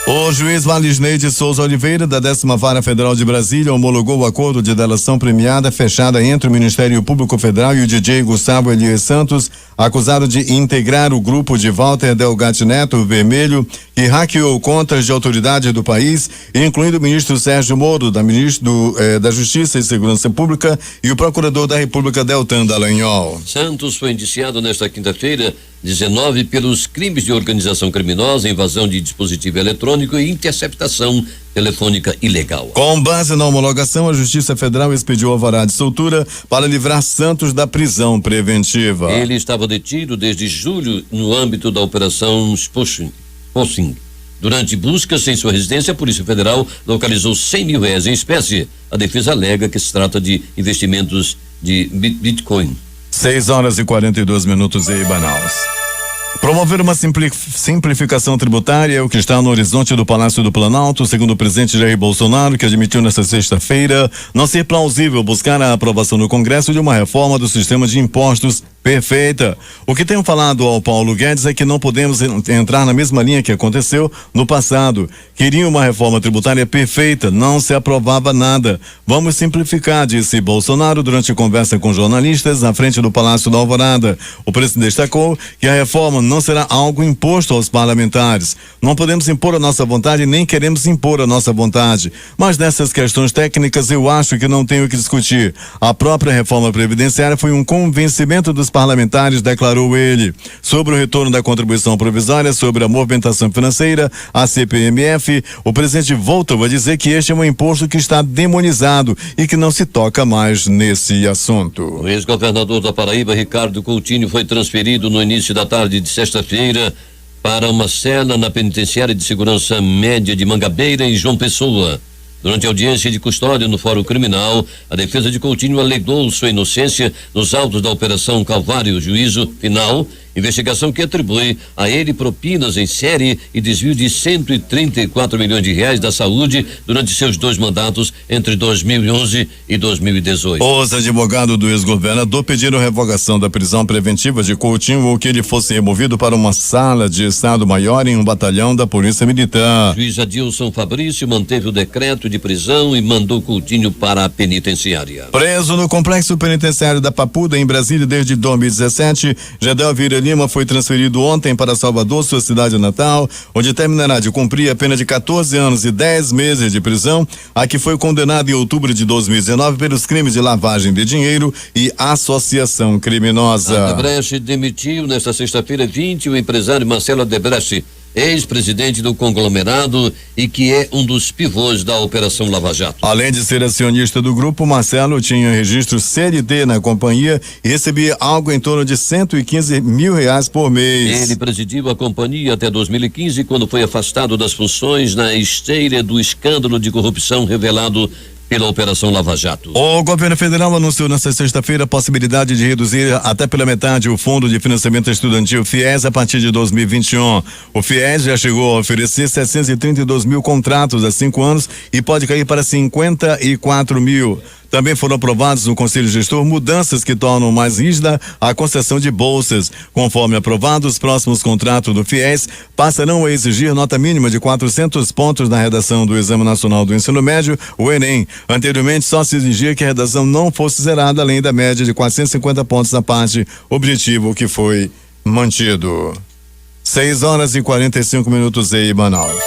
O juiz Valisney de Souza Oliveira, da 10ª Vara Federal de Brasília, homologou o acordo de delação premiada fechada entre o Ministério Público Federal e o DJ Gustavo Elias Santos, acusado de integrar o grupo de Walter Delgatti Neto, o Vermelho, que hackeou contas de autoridade do país, incluindo o ministro Sérgio Moro, da Justiça e Segurança Pública, e o procurador da República, Deltan Dallagnol. Santos foi indiciado nesta quinta-feira 19 pelos crimes de organização criminosa, invasão de dispositivo eletrônico e interceptação telefônica ilegal. Com base na homologação, a Justiça Federal expediu alvará de soltura para livrar Santos da prisão preventiva. Ele estava detido desde julho no âmbito da Operação Spossing. Durante buscas em sua residência, a Polícia Federal localizou R$100 mil em espécie. A defesa alega que se trata de investimentos de Bitcoin. 6h42 em Manaus. Promover uma simplificação tributária é o que está no horizonte do Palácio do Planalto, segundo o presidente Jair Bolsonaro, que admitiu nesta sexta-feira não ser plausível buscar a aprovação no Congresso de uma reforma do sistema de impostos perfeita. O que tenho falado ao Paulo Guedes é que não podemos entrar na mesma linha que aconteceu no passado. Queriam uma reforma tributária perfeita, não se aprovava nada. Vamos simplificar, disse Bolsonaro durante conversa com jornalistas na frente do Palácio da Alvorada. O presidente destacou que a reforma não será algo imposto aos parlamentares. Não podemos impor a nossa vontade, nem queremos impor a nossa vontade. Mas nessas questões técnicas eu acho que não tenho o que discutir. A própria reforma previdenciária foi um convencimento dos parlamentares, declarou ele. Sobre o retorno da contribuição provisória sobre a movimentação financeira, a CPMF, o presidente voltou a dizer que este é um imposto que está demonizado e que não se toca mais nesse assunto. O ex-governador da Paraíba, Ricardo Coutinho, foi transferido no início da tarde de sexta-feira para uma cela na penitenciária de segurança média de Mangabeira, em João Pessoa. Durante a audiência de custódia no Fórum Criminal, a defesa de Coutinho alegou sua inocência nos autos da Operação Calvário. Juízo final, investigação que atribui a ele propinas em série e desvio de R$134 milhões da saúde durante seus 2 mandatos entre 2011 e 2018. Os advogados do ex-governador pediram revogação da prisão preventiva de Coutinho ou que ele fosse removido para uma sala de Estado-Maior em um batalhão da Polícia Militar. O juiz Adilson Fabrício manteve o decreto de prisão e mandou Coutinho para a penitenciária. Preso no complexo penitenciário da Papuda, em Brasília, desde 2017, Gedel Vieira Lima foi transferido ontem para Salvador, sua cidade natal, onde terminará de cumprir a pena de 14 anos e 10 meses de prisão, a que foi condenado em outubro de 2019 pelos crimes de lavagem de dinheiro e associação criminosa. A Odebrecht demitiu nesta sexta-feira 20 o empresário Marcelo Odebrecht, ex-presidente do conglomerado e que é um dos pivôs da Operação Lava Jato. Além de ser acionista do grupo, Marcelo tinha registro CLT na companhia e recebia algo em torno de R$115 mil por mês. Ele presidiu a companhia até 2015, quando foi afastado das funções na esteira do escândalo de corrupção revelado pela Operação Lava Jato. O governo federal anunciou nesta sexta-feira a possibilidade de reduzir até pela metade o Fundo de Financiamento Estudantil FIES a partir de 2021. O FIES já chegou a oferecer 732 mil contratos há 5 anos e pode cair para 54 mil. Também foram aprovados no Conselho Gestor mudanças que tornam mais rígida a concessão de bolsas. Conforme aprovado, os próximos contratos do FIES passarão a exigir nota mínima de 400 pontos na redação do Exame Nacional do Ensino Médio, o Enem. Anteriormente, só se exigia que a redação não fosse zerada, além da média de 450 pontos na parte objetivo, que foi mantido. 6h45 em Manaus.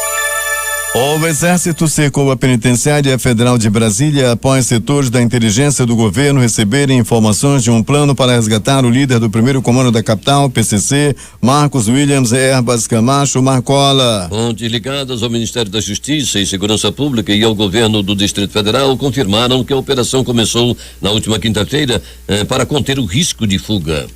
O Exército cercou a Penitenciária Federal de Brasília após setores da inteligência do governo receberem informações de um plano para resgatar o líder do primeiro comando da capital, PCC, Marcos Williams Erbas Camacho Marcola. Fontes ligadas ao Ministério da Justiça e Segurança Pública e ao governo do Distrito Federal confirmaram que a operação começou na última quinta-feira para conter o risco de fuga.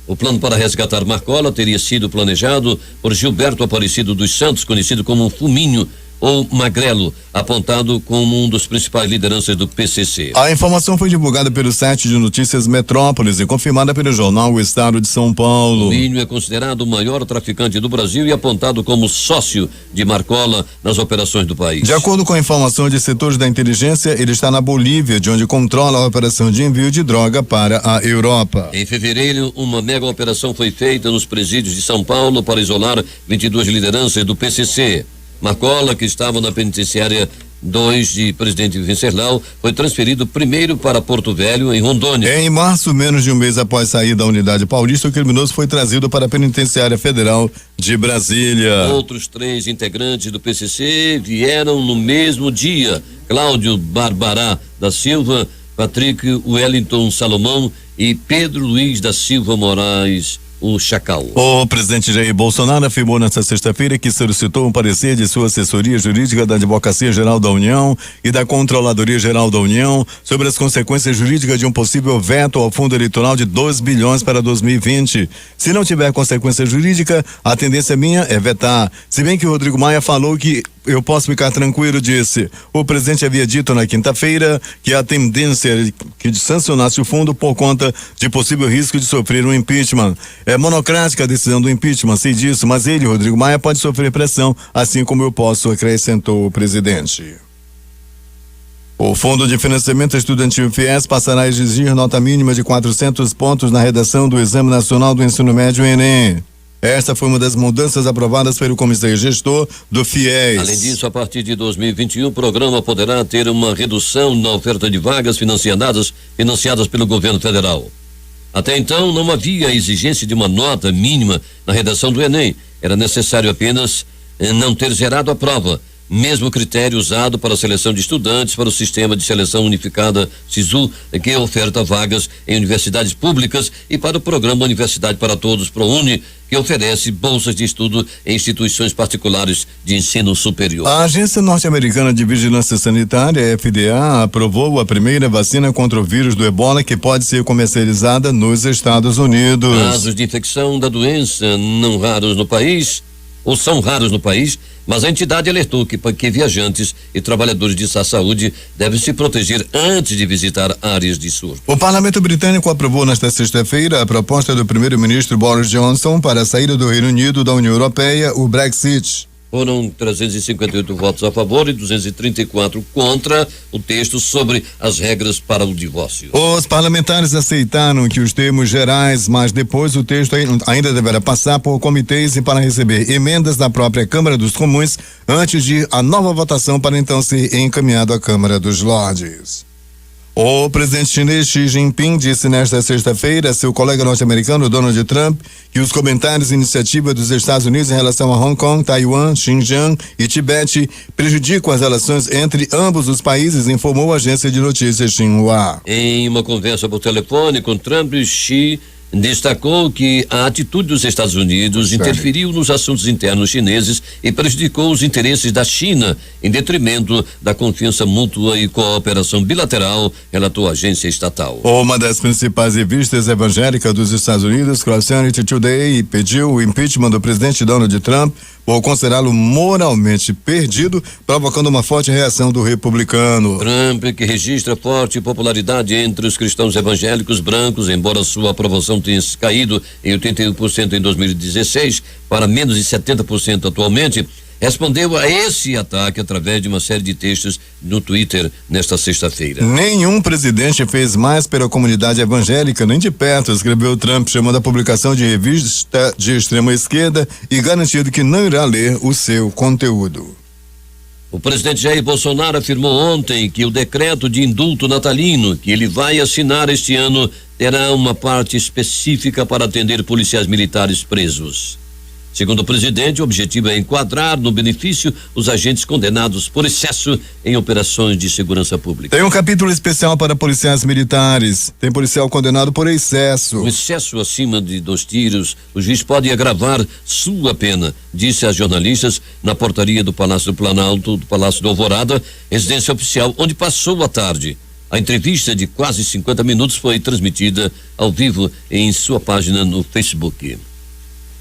O plano para resgatar Marcola teria sido planejado por Gilberto Aparecido dos Santos, conhecido como Fuminho ou Magrelo, apontado como um dos principais lideranças do PCC. A informação foi divulgada pelo site de notícias Metrópolis e confirmada pelo jornal O Estado de São Paulo. Fuminho é considerado o maior traficante do Brasil e apontado como sócio de Marcola nas operações do país. De acordo com a informação de setores da inteligência, ele está na Bolívia, de onde controla a operação de envio de droga para a Europa. Em fevereiro, uma mega operação foi feita nos presídios de São Paulo para isolar 22 lideranças do PCC. Marcola, que estava na penitenciária 2 de Presidente Venceslau, foi transferido primeiro para Porto Velho, em Rondônia. Em março, menos de um mês após sair da unidade paulista, o criminoso foi trazido para a Penitenciária Federal de Brasília. Outros 3 integrantes do PCC vieram no mesmo dia: Cláudio Barbará da Silva, Patrick Wellington Salomão e Pedro Luiz da Silva Moraes, o Chacal. O presidente Jair Bolsonaro afirmou nesta sexta-feira que solicitou um parecer de sua assessoria jurídica da Advocacia Geral da União e da Controladoria Geral da União sobre as consequências jurídicas de um possível veto ao fundo eleitoral de 2 bilhões para 2020. Se não tiver consequência jurídica, a tendência minha é vetar. Se bem que o Rodrigo Maia falou que eu posso ficar tranquilo, disse. O presidente havia dito na quinta-feira que a tendência é que sancionasse o fundo por conta de possível risco de sofrer um impeachment. É monocrática a decisão do impeachment, sei disso, mas ele, Rodrigo Maia, pode sofrer pressão, assim como eu posso, acrescentou o presidente. O Fundo de Financiamento Estudantil FIES passará a exigir nota mínima de 400 pontos na redação do Exame Nacional do Ensino Médio, Enem. Esta foi uma das mudanças aprovadas pelo Comitê Gestor do FIES. Além disso, a partir de 2021, o programa poderá ter uma redução na oferta de vagas financiadas pelo governo federal. Até então, não havia a exigência de uma nota mínima na redação do Enem. Era necessário apenas não ter zerado a prova. Mesmo critério usado para a seleção de estudantes para o Sistema de Seleção Unificada SISU, que oferta vagas em universidades públicas, e para o programa Universidade para Todos, ProUni, que oferece bolsas de estudo em instituições particulares de ensino superior. A Agência Norte-Americana de Vigilância Sanitária, FDA, aprovou a primeira vacina contra o vírus do Ebola, que pode ser comercializada nos Estados Unidos. Casos de infecção da doença não raros no país, ou são raros no país, mas a entidade alertou que viajantes e trabalhadores de saúde devem se proteger antes de visitar áreas de surto. O parlamento britânico aprovou nesta sexta-feira a proposta do primeiro-ministro Boris Johnson para a saída do Reino Unido da União Europeia, o Brexit. Foram 358 votos a favor e 234 contra o texto sobre as regras para o divórcio. Os parlamentares aceitaram que os termos gerais, mas depois o texto ainda deverá passar por comitês e para receber emendas da própria Câmara dos Comuns antes de a nova votação para então ser encaminhado à Câmara dos Lordes. O presidente chinês Xi Jinping disse nesta sexta-feira a seu colega norte-americano Donald Trump que os comentários e iniciativas dos Estados Unidos em relação a Hong Kong, Taiwan, Xinjiang e Tibete prejudicam as relações entre ambos os países, informou a agência de notícias Xinhua. Em uma conversa por telefone com Trump, Xi destacou que a atitude dos Estados Unidos interferiu nos assuntos internos chineses e prejudicou os interesses da China, em detrimento da confiança mútua e cooperação bilateral, relatou a agência estatal. Uma das principais revistas evangélicas dos Estados Unidos, Christianity Today, pediu o impeachment do presidente Donald Trump por considerá-lo moralmente perdido, provocando uma forte reação do republicano. Trump, que registra forte popularidade entre os cristãos evangélicos brancos, embora sua aprovação tenha caído em 81% em 2016 para menos de 70% atualmente, respondeu a esse ataque através de uma série de textos no Twitter nesta sexta-feira. Nenhum presidente fez mais pela comunidade evangélica, nem de perto, escreveu Trump, chamando a publicação de revista de extrema esquerda e garantindo que não irá ler o seu conteúdo. O presidente Jair Bolsonaro afirmou ontem que o decreto de indulto natalino que ele vai assinar este ano terá uma parte específica para atender policiais militares presos. Segundo o presidente, o objetivo é enquadrar no benefício os agentes condenados por excesso em operações de segurança pública. Tem um capítulo especial para policiais militares. Tem policial condenado por excesso. O excesso acima de 2 tiros, o juiz pode agravar sua pena, disse a jornalistas na portaria do Palácio do Planalto, do Palácio do Alvorada, residência oficial, onde passou a tarde. A entrevista de quase 50 minutos foi transmitida ao vivo em sua página no Facebook.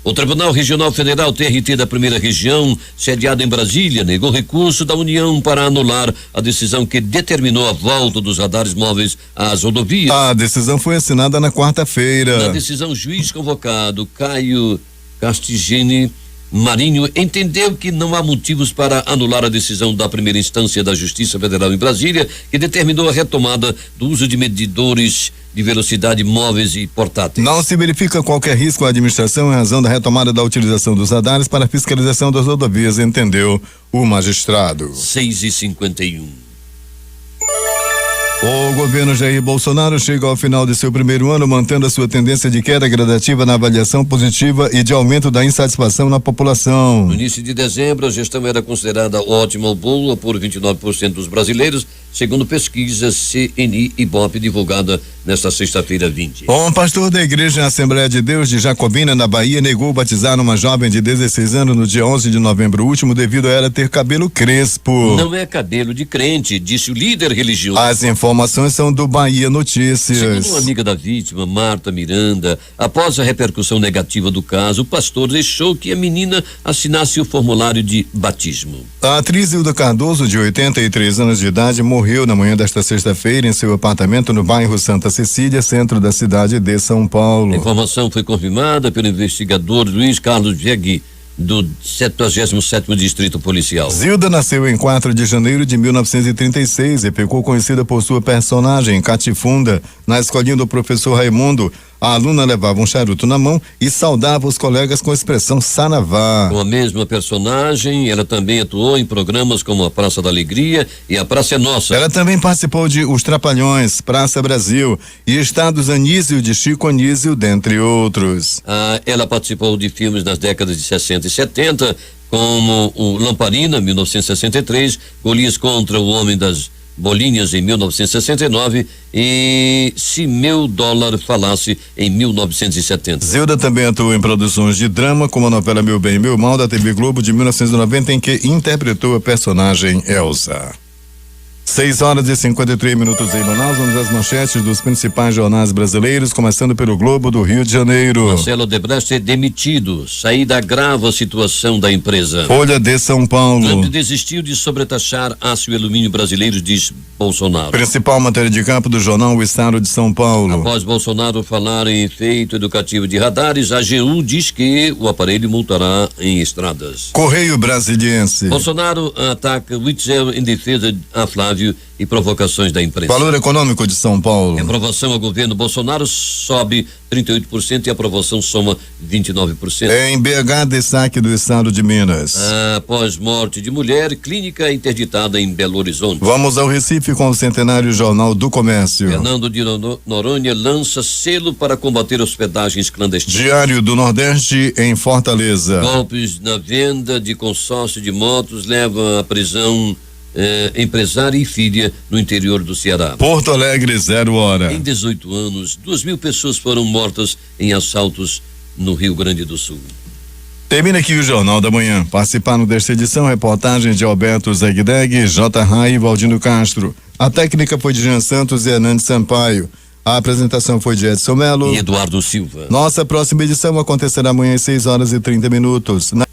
O Tribunal Regional Federal TRT da Primeira Região, sediado em Brasília, negou recurso da União para anular a decisão que determinou a volta dos radares móveis às rodovias. A decisão foi assinada na quarta-feira. Na decisão, o juiz convocado, Caio Castigini Marinho, entendeu que não há motivos para anular a decisão da primeira instância da Justiça Federal em Brasília, que determinou a retomada do uso de medidores de velocidade móveis e portáteis. Não se verifica qualquer risco à administração em razão da retomada da utilização dos radares para a fiscalização das rodovias, entendeu o magistrado. 6h51. O governo Jair Bolsonaro chega ao final de seu primeiro ano mantendo a sua tendência de queda gradativa na avaliação positiva e de aumento da insatisfação na população. No início de dezembro, a gestão era considerada ótima ou boa por 29% dos brasileiros, segundo pesquisa CNI-Ibope divulgada nesta sexta-feira 20. Um pastor da Igreja Assembleia de Deus de Jacobina, na Bahia, negou batizar uma jovem de 16 anos no dia 11 de novembro último devido a ela ter cabelo crespo. Não é cabelo de crente, disse o líder religioso. As informações são do Bahia Notícias. Segundo uma amiga da vítima, Marta Miranda, após a repercussão negativa do caso, o pastor deixou que a menina assinasse o formulário de batismo. A atriz Hilda Cardoso, de 83 anos de idade, morreu na manhã desta sexta-feira em seu apartamento no bairro Santa Cecília, centro da cidade de São Paulo. A informação foi confirmada pelo investigador Luiz Carlos Viegui, do 77º Distrito Policial. Zilda nasceu em 4 de janeiro de 1936 e ficou conhecida por sua personagem Catifunda na escolinha do professor Raimundo. A aluna levava um charuto na mão e saudava os colegas com a expressão saravá. Com a mesma personagem, ela também atuou em programas como a Praça da Alegria e a Praça é Nossa. Ela também participou de Os Trapalhões, Praça Brasil e Estados Anísio de Chico Anísio, dentre outros. Ela participou de filmes nas décadas de 60 e 70, como o Lamparina, 1963, Golias contra o Homem das Bolinhas, em 1969, e Se Meu Dólar Falasse, em 1970. Zilda também atuou em produções de drama, como a novela Meu Bem e Meu Mal, da TV Globo, de 1990, em que interpretou a personagem Elsa. 6h53 em Manaus. Vamos às manchetes dos principais jornais brasileiros, começando pelo Globo do Rio de Janeiro. Marcelo Odebrecht é demitido. Saída agrava a situação da empresa. Folha de São Paulo. Trump desistiu de sobretaxar aço e alumínio brasileiros, diz Bolsonaro. Principal matéria de campo do jornal O Estado de São Paulo. Após Bolsonaro falar em efeito educativo de radares, a AGU diz que o aparelho multará em estradas. Correio Brasiliense. Bolsonaro ataca Witzel em defesa a Flávio e provocações da imprensa. Valor econômico de São Paulo. A aprovação ao governo Bolsonaro sobe 38% e a aprovação soma 29%. Em BH, destaque do estado de Minas. Após morte de mulher, clínica interditada em Belo Horizonte. Vamos ao Recife com o centenário Jornal do Comércio. Fernando de Noronha lança selo para combater hospedagens clandestinas. Diário do Nordeste em Fortaleza. Golpes na venda de consórcio de motos levam à prisão empresária e filha no interior do Ceará. Porto Alegre, 0 hora. Em 18 anos, 2.000 pessoas foram mortas em assaltos no Rio Grande do Sul. Termina aqui o Jornal da Manhã. Participaram desta edição reportagem de Alberto Zegdeg, J. Rai e Valdino Castro. A técnica foi de Jean Santos e Hernandes Sampaio. A apresentação foi de Edson Melo e Eduardo Silva. Nossa próxima edição acontecerá amanhã às 6h30.